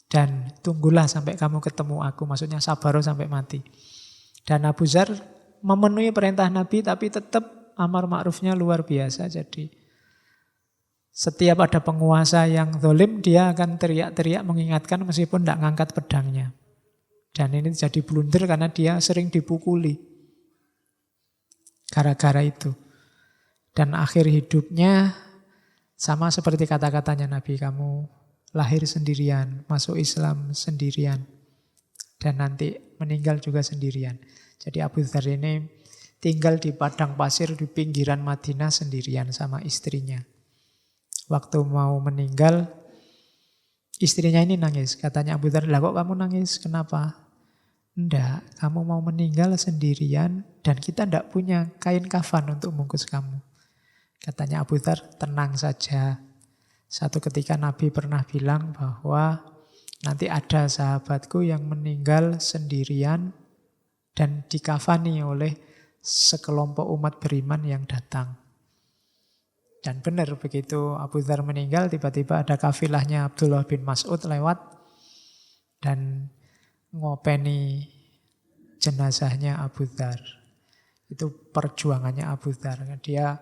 Dan tunggulah sampai kamu ketemu aku. Maksudnya sabaro sampai mati. Dan Abu Dzar memenuhi perintah Nabi, tapi tetap amar ma'rufnya luar biasa. Jadi setiap ada penguasa yang zalim, dia akan teriak-teriak mengingatkan meskipun tidak ngangkat pedangnya. Dan ini jadi blunder karena dia sering dipukuli. Gara-gara itu. Dan akhir hidupnya sama seperti kata-katanya Nabi, kamu lahir sendirian, masuk Islam sendirian, dan nanti meninggal juga sendirian. Jadi Abu Dzar ini tinggal di padang pasir di pinggiran Madinah sendirian sama istrinya. Waktu mau meninggal, istrinya ini nangis. Katanya Abu Dzar, lah kok kamu nangis? Kenapa? Enggak, kamu mau meninggal sendirian dan kita enggak punya kain kafan untuk bungkus kamu. Katanya Abu Dzar, tenang saja. Satu ketika Nabi pernah bilang bahwa nanti ada sahabatku yang meninggal sendirian dan dikafani oleh sekelompok umat beriman yang datang. Dan benar begitu Abu Dzar meninggal, tiba-tiba ada kafilahnya Abdullah bin Mas'ud lewat dan ngopeni jenazahnya Abu Dzar. Itu perjuangannya Abu Dzar. Dia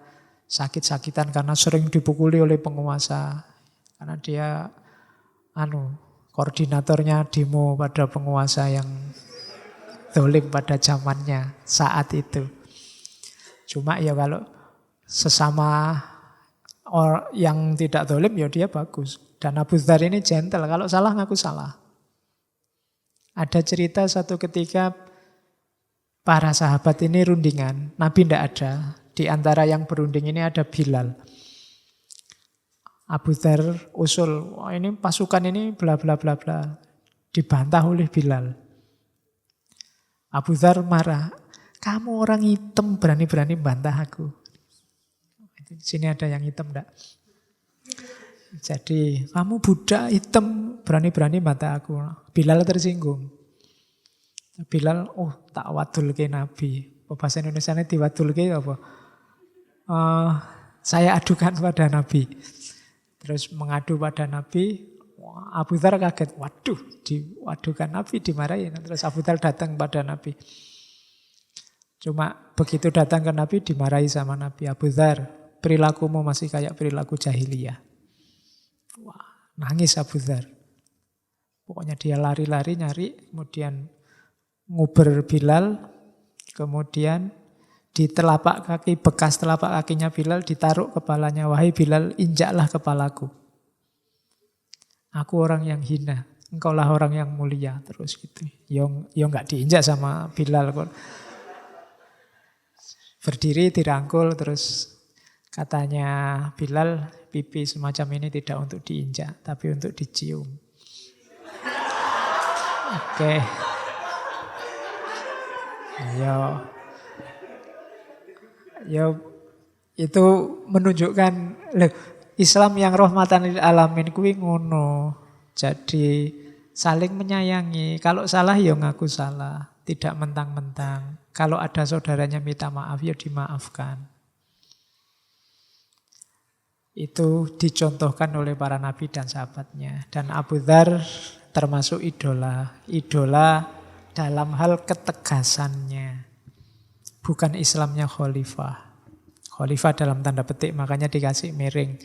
sakit-sakitan karena sering dipukuli oleh penguasa. Karena dia koordinatornya demo pada penguasa yang zalim pada zamannya saat itu. Cuma ya kalau sesama yang tidak zalim ya dia bagus. Dan Abu Dzar ini gentle, kalau salah ngaku salah. Ada cerita satu ketika para sahabat ini rundingan, Nabi tidak ada. Di antara yang berunding ini ada Bilal. Abu Dzar usul, wah ini pasukan ini bla bla bla bla. Dibantah oleh Bilal. Abu Dzar marah, kamu orang hitam berani-berani bantah aku. Di sini ada yang hitam enggak? Jadi kamu budak hitam berani-berani bantah aku. Bilal tersinggung. Bilal, tak wadulke Nabi. Bahasa Indonesia ini diwadulke apa? Saya adukan pada Nabi. Terus mengadu pada Nabi. Abu Dzar kaget. Waduh, diwadukan Nabi, dimarahin. Terus Abu Dzar datang pada Nabi. Cuma begitu datang ke Nabi dimarahi sama Nabi. Abu Dzar, perilakumu masih kayak perilaku jahiliyah. Wah, nangis Abu Dzar. Pokoknya dia lari-lari nyari, kemudian nguber Bilal, kemudian di telapak kaki, bekas telapak kakinya Bilal ditaruh kepalanya. Wahai Bilal, injaklah kepalaku. Aku orang yang hina, engkaulah orang yang mulia. Terus gitu. Yo nggak diinjak sama Bilal kok. Berdiri dirangkul, terus katanya Bilal, pipi semacam ini tidak untuk diinjak, tapi untuk dicium. Oke. Ya itu menunjukkan Islam yang rahmatan lil alamin kuwi ngono. Jadi saling menyayangi. Kalau salah ya ngaku salah, tidak mentang-mentang. Kalau ada saudaranya minta maaf ya dimaafkan. Itu dicontohkan oleh para nabi dan sahabatnya. Dan Abu Dzar termasuk idola. Idola dalam hal ketegasannya. Bukan Islamnya khalifah. Khalifah dalam tanda petik, makanya dikasih miring.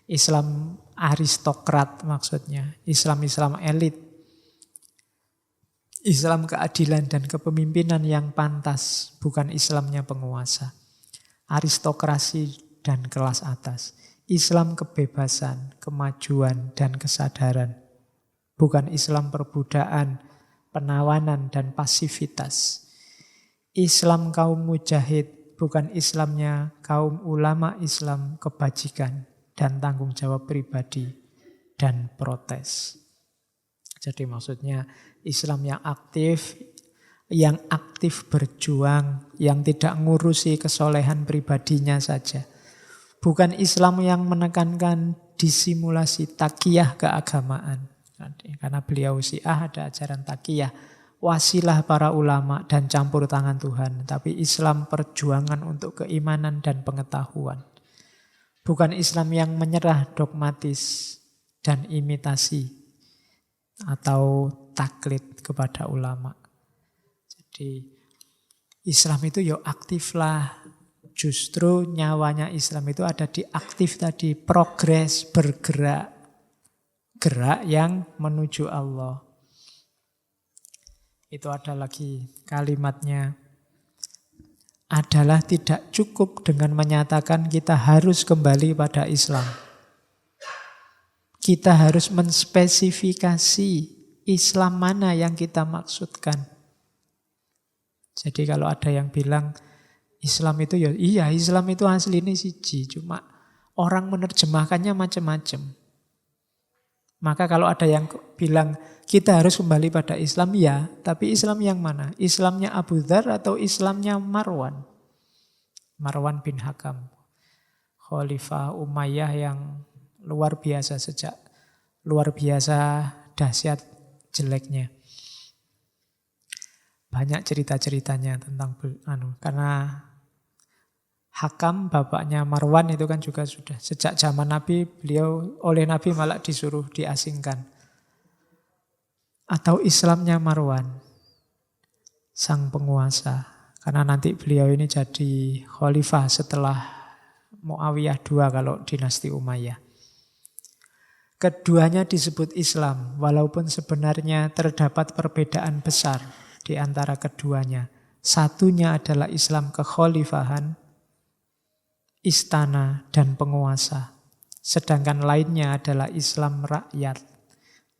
Islam aristokrat maksudnya. Islam elit. Islam keadilan dan kepemimpinan yang pantas, bukan Islamnya penguasa. Aristokrasi dan kelas atas. Islam kebebasan, kemajuan, dan kesadaran. Bukan Islam perbudakan, penawanan, dan pasivitas. Islam kaum mujahid, bukan Islamnya kaum ulama Islam kebajikan dan tanggung jawab pribadi dan protes. Jadi maksudnya Islam yang aktif berjuang, yang tidak ngurusi kesolehan pribadinya saja. Bukan Islam yang menekankan disimulasi takiyah keagamaan. Karena beliau Syiah ada ajaran takiyah, wasilah para ulama dan campur tangan Tuhan. Tapi Islam perjuangan untuk keimanan dan pengetahuan. Bukan Islam yang menyerah dogmatis dan imitasi atau taklid kepada ulama. Jadi Islam itu ya aktif lah. Justru nyawanya Islam itu ada di aktif tadi, progres, bergerak. Gerak yang menuju Allah. Itu ada lagi kalimatnya. Adalah tidak cukup dengan menyatakan kita harus kembali pada Islam. Kita harus menspesifikasi Islam mana yang kita maksudkan. Jadi kalau ada yang bilang Islam itu ya iya, Islam itu asli ini siji, cuma orang menerjemahkannya macam-macam. Maka kalau ada yang bilang kita harus kembali pada Islam, ya, tapi Islam yang mana? Islamnya Abu Dzar atau Islamnya Marwan? Marwan bin Hakam, Khalifah Umayyah yang luar biasa dahsyat jeleknya. Banyak cerita-ceritanya tentang karena Hakam bapaknya Marwan itu kan juga sudah sejak zaman Nabi, beliau oleh Nabi malah disuruh diasingkan. Atau Islamnya Marwan, sang penguasa. Karena nanti beliau ini jadi khalifah setelah Muawiyah II kalau dinasti Umayyah. Keduanya disebut Islam, walaupun sebenarnya terdapat perbedaan besar di antara keduanya. Satunya adalah Islam kekhalifahan, istana dan penguasa. Sedangkan lainnya adalah Islam rakyat,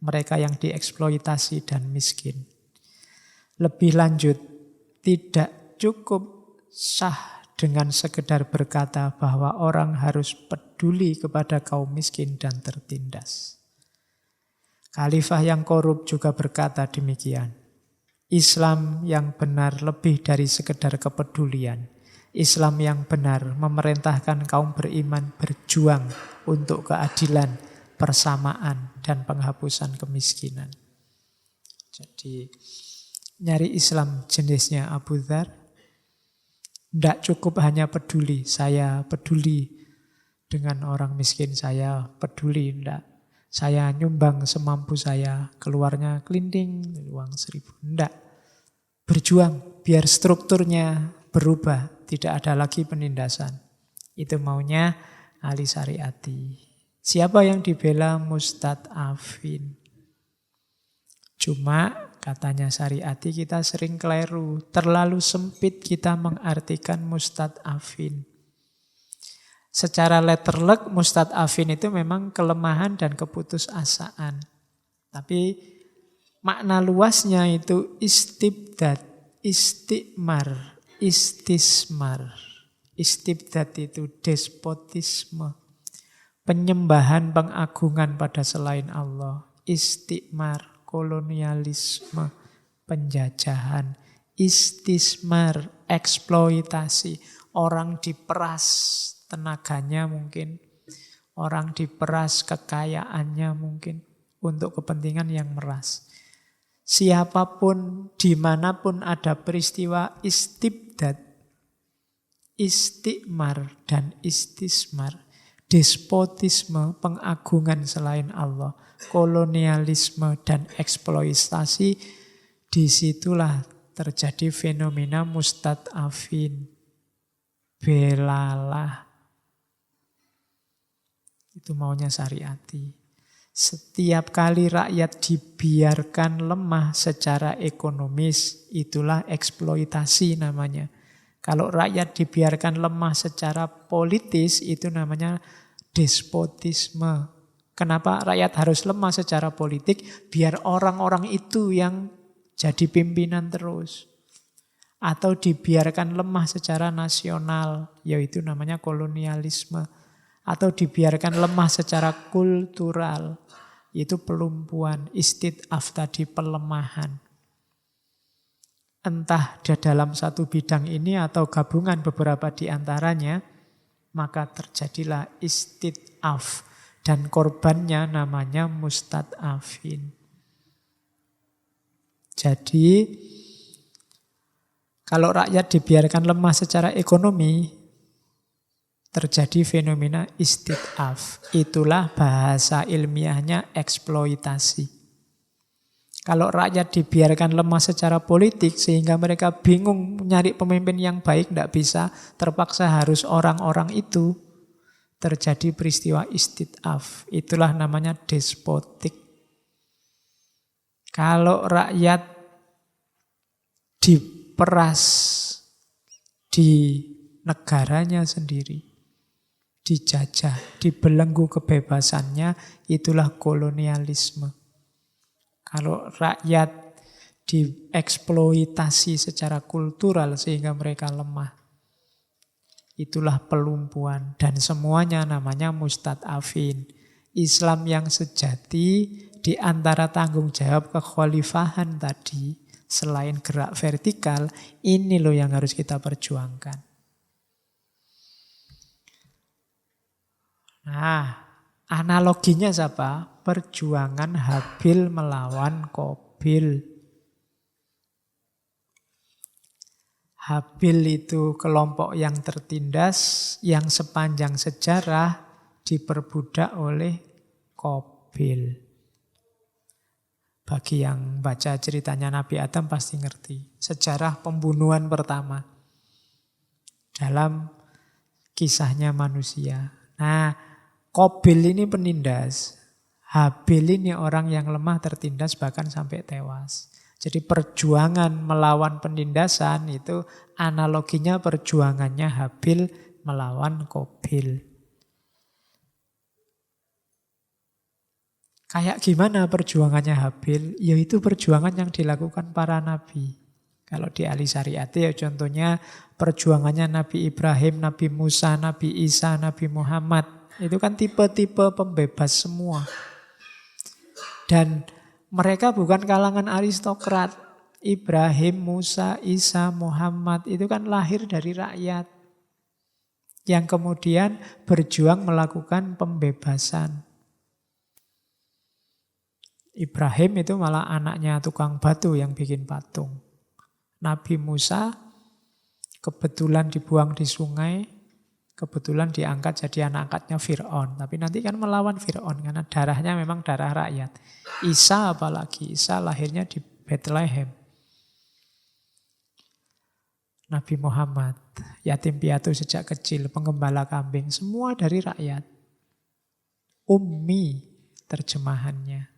mereka yang dieksploitasi dan miskin. Lebih lanjut, tidak cukup sah dengan sekedar berkata bahwa orang harus peduli kepada kaum miskin dan tertindas. Khalifah yang korup juga berkata demikian. Islam yang benar lebih dari sekedar kepedulian. Islam yang benar memerintahkan kaum beriman berjuang untuk keadilan, persamaan, dan penghapusan kemiskinan. Jadi nyari Islam jenisnya Abu Dzar, tidak cukup hanya peduli, saya peduli dengan orang miskin, saya peduli, tidak. Saya nyumbang semampu saya, keluarnya kelinting, uang 1.000. Tidak. Berjuang biar strukturnya berubah, tidak ada lagi penindasan. Itu maunya Ali Syariati. Siapa yang dibela? Mustad'afin. Cuma katanya Syariati kita sering keliru, terlalu sempit kita mengartikan mustad'afin. Secara letterlek mustad'afin itu memang kelemahan dan keputusasaan. Tapi makna luasnya itu istibdad, istikmar, istismar. Istibdad itu despotisme, penyembahan pengagungan pada selain Allah. Istikmar, kolonialisme, penjajahan. Istismar, eksploitasi. Orang diperas tenaganya mungkin, orang diperas kekayaannya mungkin untuk kepentingan yang meras. Siapapun, dimanapun ada peristiwa istibdad, istikmar dan istismar, despotisme, pengagungan selain Allah, kolonialisme dan eksploitasi, disitulah terjadi fenomena mustad'afin. Belalah. Itu maunya Syariati. Setiap kali rakyat dibiarkan lemah secara ekonomis, itulah eksploitasi namanya. Kalau rakyat dibiarkan lemah secara politis, itu namanya despotisme. Kenapa rakyat harus lemah secara politik? Biar orang-orang itu yang jadi pimpinan terus. Atau dibiarkan lemah secara nasional, yaitu namanya kolonialisme. Atau dibiarkan lemah secara kultural, itu pelumpuhan, istid'af tadi, pelemahan. Entah dalam satu bidang ini atau gabungan beberapa di antaranya, maka terjadilah istid'af. Dan korbannya namanya mustad'afin. Jadi, kalau rakyat dibiarkan lemah secara ekonomi, terjadi fenomena istid'af. Itulah bahasa ilmiahnya eksploitasi. Kalau rakyat dibiarkan lemah secara politik sehingga mereka bingung nyari pemimpin yang baik, tidak bisa, terpaksa harus orang-orang itu, terjadi peristiwa istid'af. Itulah namanya despotik. Kalau rakyat diperas di negaranya sendiri, dijajah, dibelenggu kebebasannya, itulah kolonialisme. Kalau rakyat dieksploitasi secara kultural sehingga mereka lemah, itulah pelumpuhan. Dan semuanya namanya mustad'afin. Islam yang sejati di antara tanggung jawab kekhalifahan tadi, selain gerak vertikal, ini loh yang harus kita perjuangkan. Nah, analoginya siapa? Perjuangan Habil melawan Qabil. Habil itu kelompok yang tertindas, yang sepanjang sejarah diperbudak oleh Qabil. Bagi yang baca ceritanya Nabi Adam pasti ngerti. Sejarah pembunuhan pertama dalam kisahnya manusia. Nah, Qabil ini penindas. Habil ini orang yang lemah, tertindas, bahkan sampai tewas. Jadi perjuangan melawan penindasan itu analoginya perjuangannya Habil melawan Qabil. Kayak gimana perjuangannya Habil? Yaitu perjuangan yang dilakukan para nabi. Kalau di ahli syariat ya contohnya perjuangannya Nabi Ibrahim, Nabi Musa, Nabi Isa, Nabi Muhammad. Itu kan tipe-tipe pembebas semua. Dan mereka bukan kalangan aristokrat. Ibrahim, Musa, Isa, Muhammad itu kan lahir dari rakyat. Yang kemudian berjuang melakukan pembebasan. Ibrahim itu malah anaknya tukang batu yang bikin patung. Nabi Musa kebetulan dibuang di sungai, kebetulan diangkat jadi anak angkatnya Fir'aun. Tapi nanti kan melawan Fir'aun karena darahnya memang darah rakyat. Isa apalagi, Isa lahirnya di Bethlehem. Nabi Muhammad, yatim piatu sejak kecil, penggembala kambing, semua dari rakyat. Ummi terjemahannya.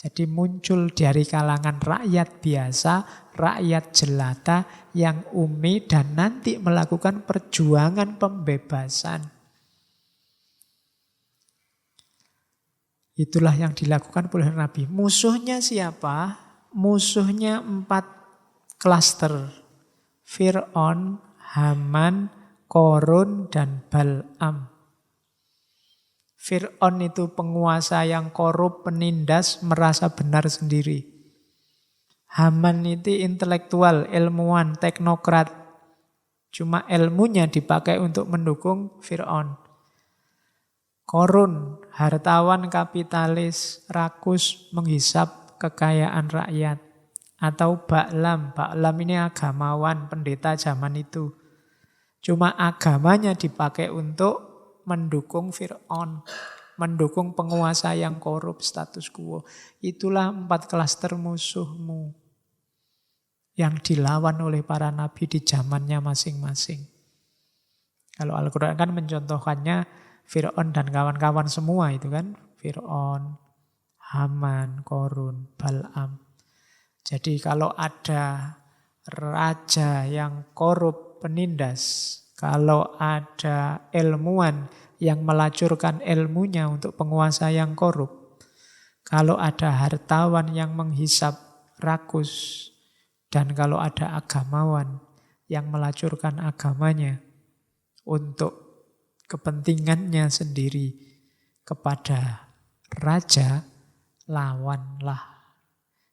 Jadi muncul dari kalangan rakyat biasa, rakyat jelata yang ummi dan nanti melakukan perjuangan pembebasan. Itulah yang dilakukan oleh Nabi. Musuhnya siapa? Musuhnya 4 klaster. Fir'aun, Haman, Korun, dan Bal'am. Fir'aun itu penguasa yang korup, penindas, merasa benar sendiri. Haman itu intelektual, ilmuwan, teknokrat. Cuma ilmunya dipakai untuk mendukung Fir'aun. Korun, hartawan kapitalis, rakus, menghisap kekayaan rakyat. Atau Ba'lam, Ba'lam ini agamawan, pendeta zaman itu. Cuma agamanya dipakai untuk mendukung Fir'aun, mendukung penguasa yang korup, status quo. Itulah 4 klaster musuhmu yang dilawan oleh para nabi di zamannya masing-masing. Kalau Al-Quran kan mencontohkannya Fir'aun dan kawan-kawan semua itu kan. Fir'aun, Haman, Korun, Bal'am. Jadi kalau ada raja yang korup, penindas, kalau ada ilmuwan yang melacurkan ilmunya untuk penguasa yang korup, kalau ada hartawan yang menghisap rakus, dan kalau ada agamawan yang melacurkan agamanya untuk kepentingannya sendiri kepada raja, lawanlah.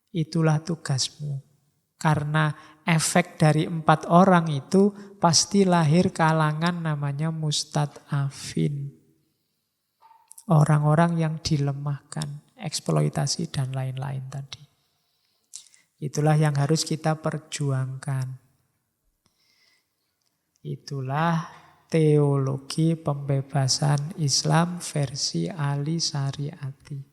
Itulah tugasmu. Karena efek dari 4 orang itu pasti lahir kalangan namanya mustad'afin. Orang-orang yang dilemahkan, eksploitasi dan lain-lain tadi. Itulah yang harus kita perjuangkan. Itulah teologi pembebasan Islam versi Ali Syariati.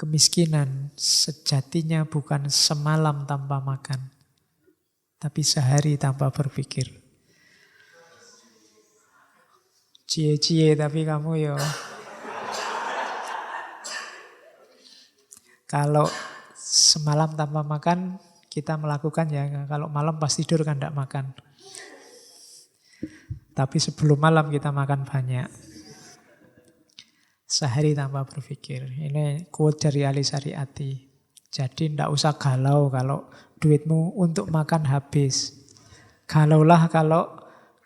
Kemiskinan sejatinya bukan semalam tanpa makan, tapi sehari tanpa berpikir. Cie-cie tapi kamu yo. Kalau semalam tanpa makan kita melakukan ya, kalau malam pas tidur kan tidak makan. Tapi sebelum malam kita makan banyak. Sehari tanpa berpikir. Ini quote dari Ali Syariati. Jadi tidak usah galau kalau duitmu untuk makan habis. Galaulah kalau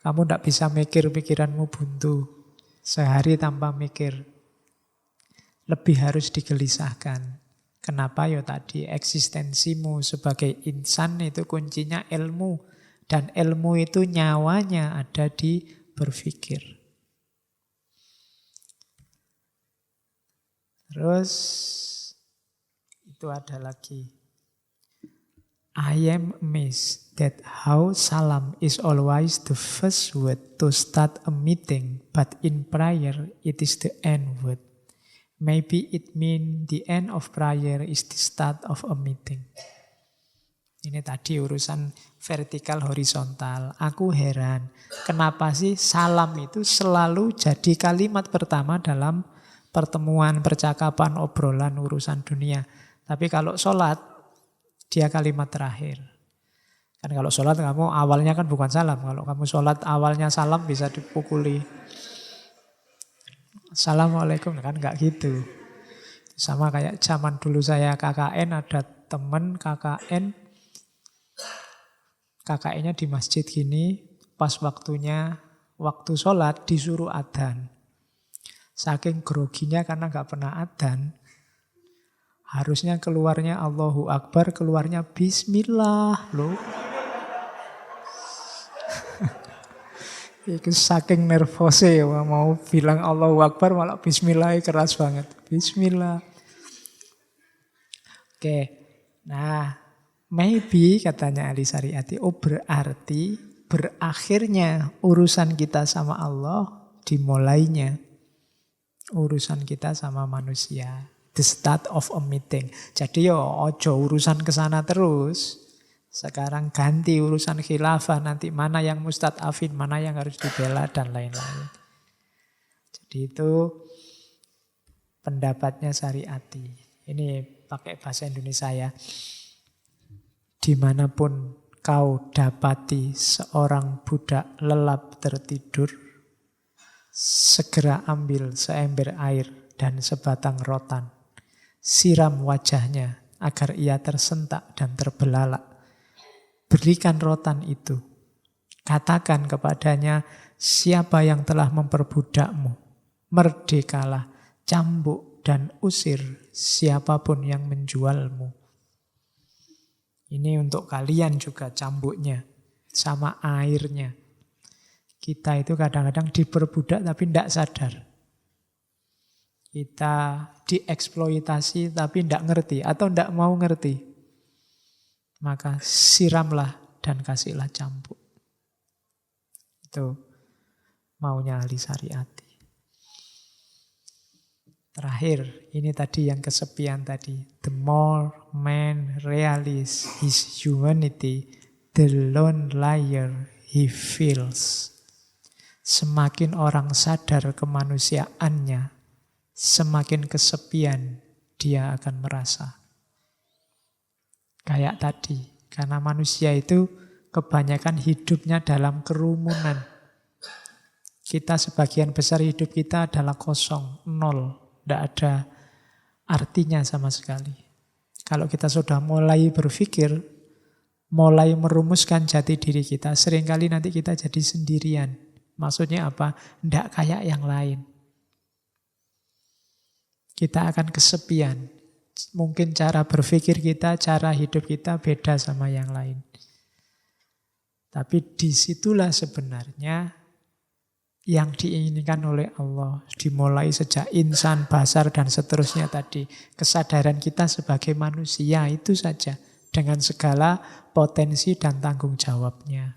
kamu tidak bisa mikir, pikiranmu buntu. Sehari tanpa mikir. Lebih harus digelisahkan. Kenapa? Ya tadi eksistensimu sebagai insan itu kuncinya ilmu. Dan ilmu itu nyawanya ada di berpikir. Terus itu ada lagi. I am amazed that how salam is always the first word to start a meeting, but in prayer it is the end word. Maybe it means the end of prayer is the start of a meeting. Ini tadi urusan vertikal horizontal. Aku heran, kenapa sih salam itu selalu jadi kalimat pertama dalam pertemuan, percakapan, obrolan, urusan dunia. Tapi kalau sholat, dia kalimat terakhir. Kan kalau sholat kamu awalnya kan bukan salam. Kalau kamu sholat awalnya salam bisa dipukuli. Assalamualaikum, kan enggak gitu. Sama kayak zaman dulu saya KKN, ada teman KKN. KKN-nya di masjid gini, pas waktu sholat disuruh adzan. Saking groginya karena nggak pernah adzan, harusnya keluarnya Allahu Akbar, keluarnya Bismillah loh. Itu saking nervose ya, mau bilang Allahu Akbar malah Bismillah keras banget. Bismillah. Oke, nah maybe katanya Ali Syariati, berarti berakhirnya urusan kita sama Allah dimulainya urusan kita sama manusia. The start of a meeting. Jadi yo ojo urusan ke sana terus. Sekarang ganti urusan khilafah, nanti mana yang mustad'afin, mana yang harus dibela dan lain-lain. Jadi itu pendapatnya Syariati. Ini pakai bahasa Indonesia ya. Dimanapun kau dapati seorang budak lelap tertidur, segera ambil seember air dan sebatang rotan. Siram wajahnya agar ia tersentak dan terbelalak. Berikan rotan itu. Katakan kepadanya, siapa yang telah memperbudakmu? Merdekalah, cambuk dan usir siapapun yang menjualmu. Ini untuk kalian juga cambuknya, sama airnya. Kita itu kadang-kadang diperbudak tapi tidak sadar. Kita dieksploitasi tapi tidak ngerti atau tidak mau ngerti. Maka siramlah dan kasihlah cambuk. Itu maunya ahli Syariati. Terakhir, ini tadi yang kesepian tadi. The more man realizes his humanity, the lonelier he feels. Semakin orang sadar kemanusiaannya, semakin kesepian dia akan merasa. Kayak tadi, karena manusia itu kebanyakan hidupnya dalam kerumunan. Kita sebagian besar hidup kita adalah kosong, nol, tidak ada artinya sama sekali. Kalau kita sudah mulai berpikir, mulai merumuskan jati diri kita, seringkali nanti kita jadi sendirian. Maksudnya apa? Tidak kayak yang lain. Kita akan kesepian. Mungkin cara berpikir kita, cara hidup kita beda sama yang lain. Tapi disitulah sebenarnya yang diinginkan oleh Allah. Dimulai sejak insan, basar, dan seterusnya tadi. Kesadaran kita sebagai manusia itu saja. Dengan segala potensi dan tanggung jawabnya.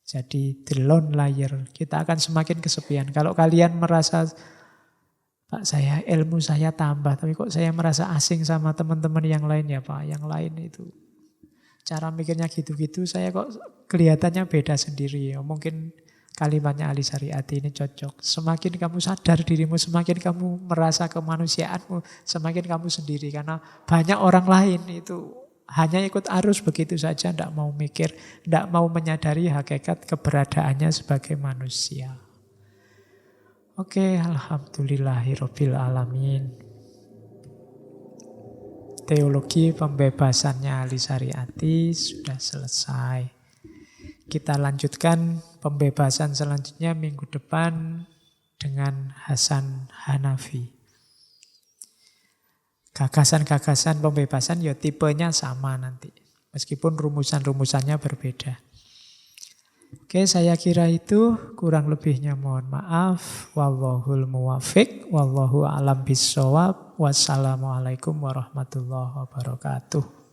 Jadi the lone layer. Kita akan semakin kesepian. Kalau kalian merasa, Pak, saya ilmu saya tambah, tapi kok saya merasa asing sama teman-teman yang lain ya Pak. Yang lain itu cara mikirnya gitu-gitu, saya kok kelihatannya beda sendiri. Ya, mungkin kalimatnya Ali Syariati ini cocok. Semakin kamu sadar dirimu, semakin kamu merasa kemanusiaanmu, semakin kamu sendiri. Karena banyak orang lain itu hanya ikut arus begitu saja, tidak mau mikir, tidak mau menyadari hakikat keberadaannya sebagai manusia. Oke, alhamdulillahirabbil alamin. Teologi pembebasannya Ali Syariati sudah selesai. Kita lanjutkan pembebasan selanjutnya minggu depan dengan Hasan Hanafi. Gagasan-gagasan pembebasan ya tipenya sama nanti. Meskipun rumusan-rumusannya berbeda. Oke, saya kira itu, kurang lebihnya mohon maaf. Wallahul muwafiq, wallahu a'lam bissawab. Wassalamualaikum warahmatullahi wabarakatuh.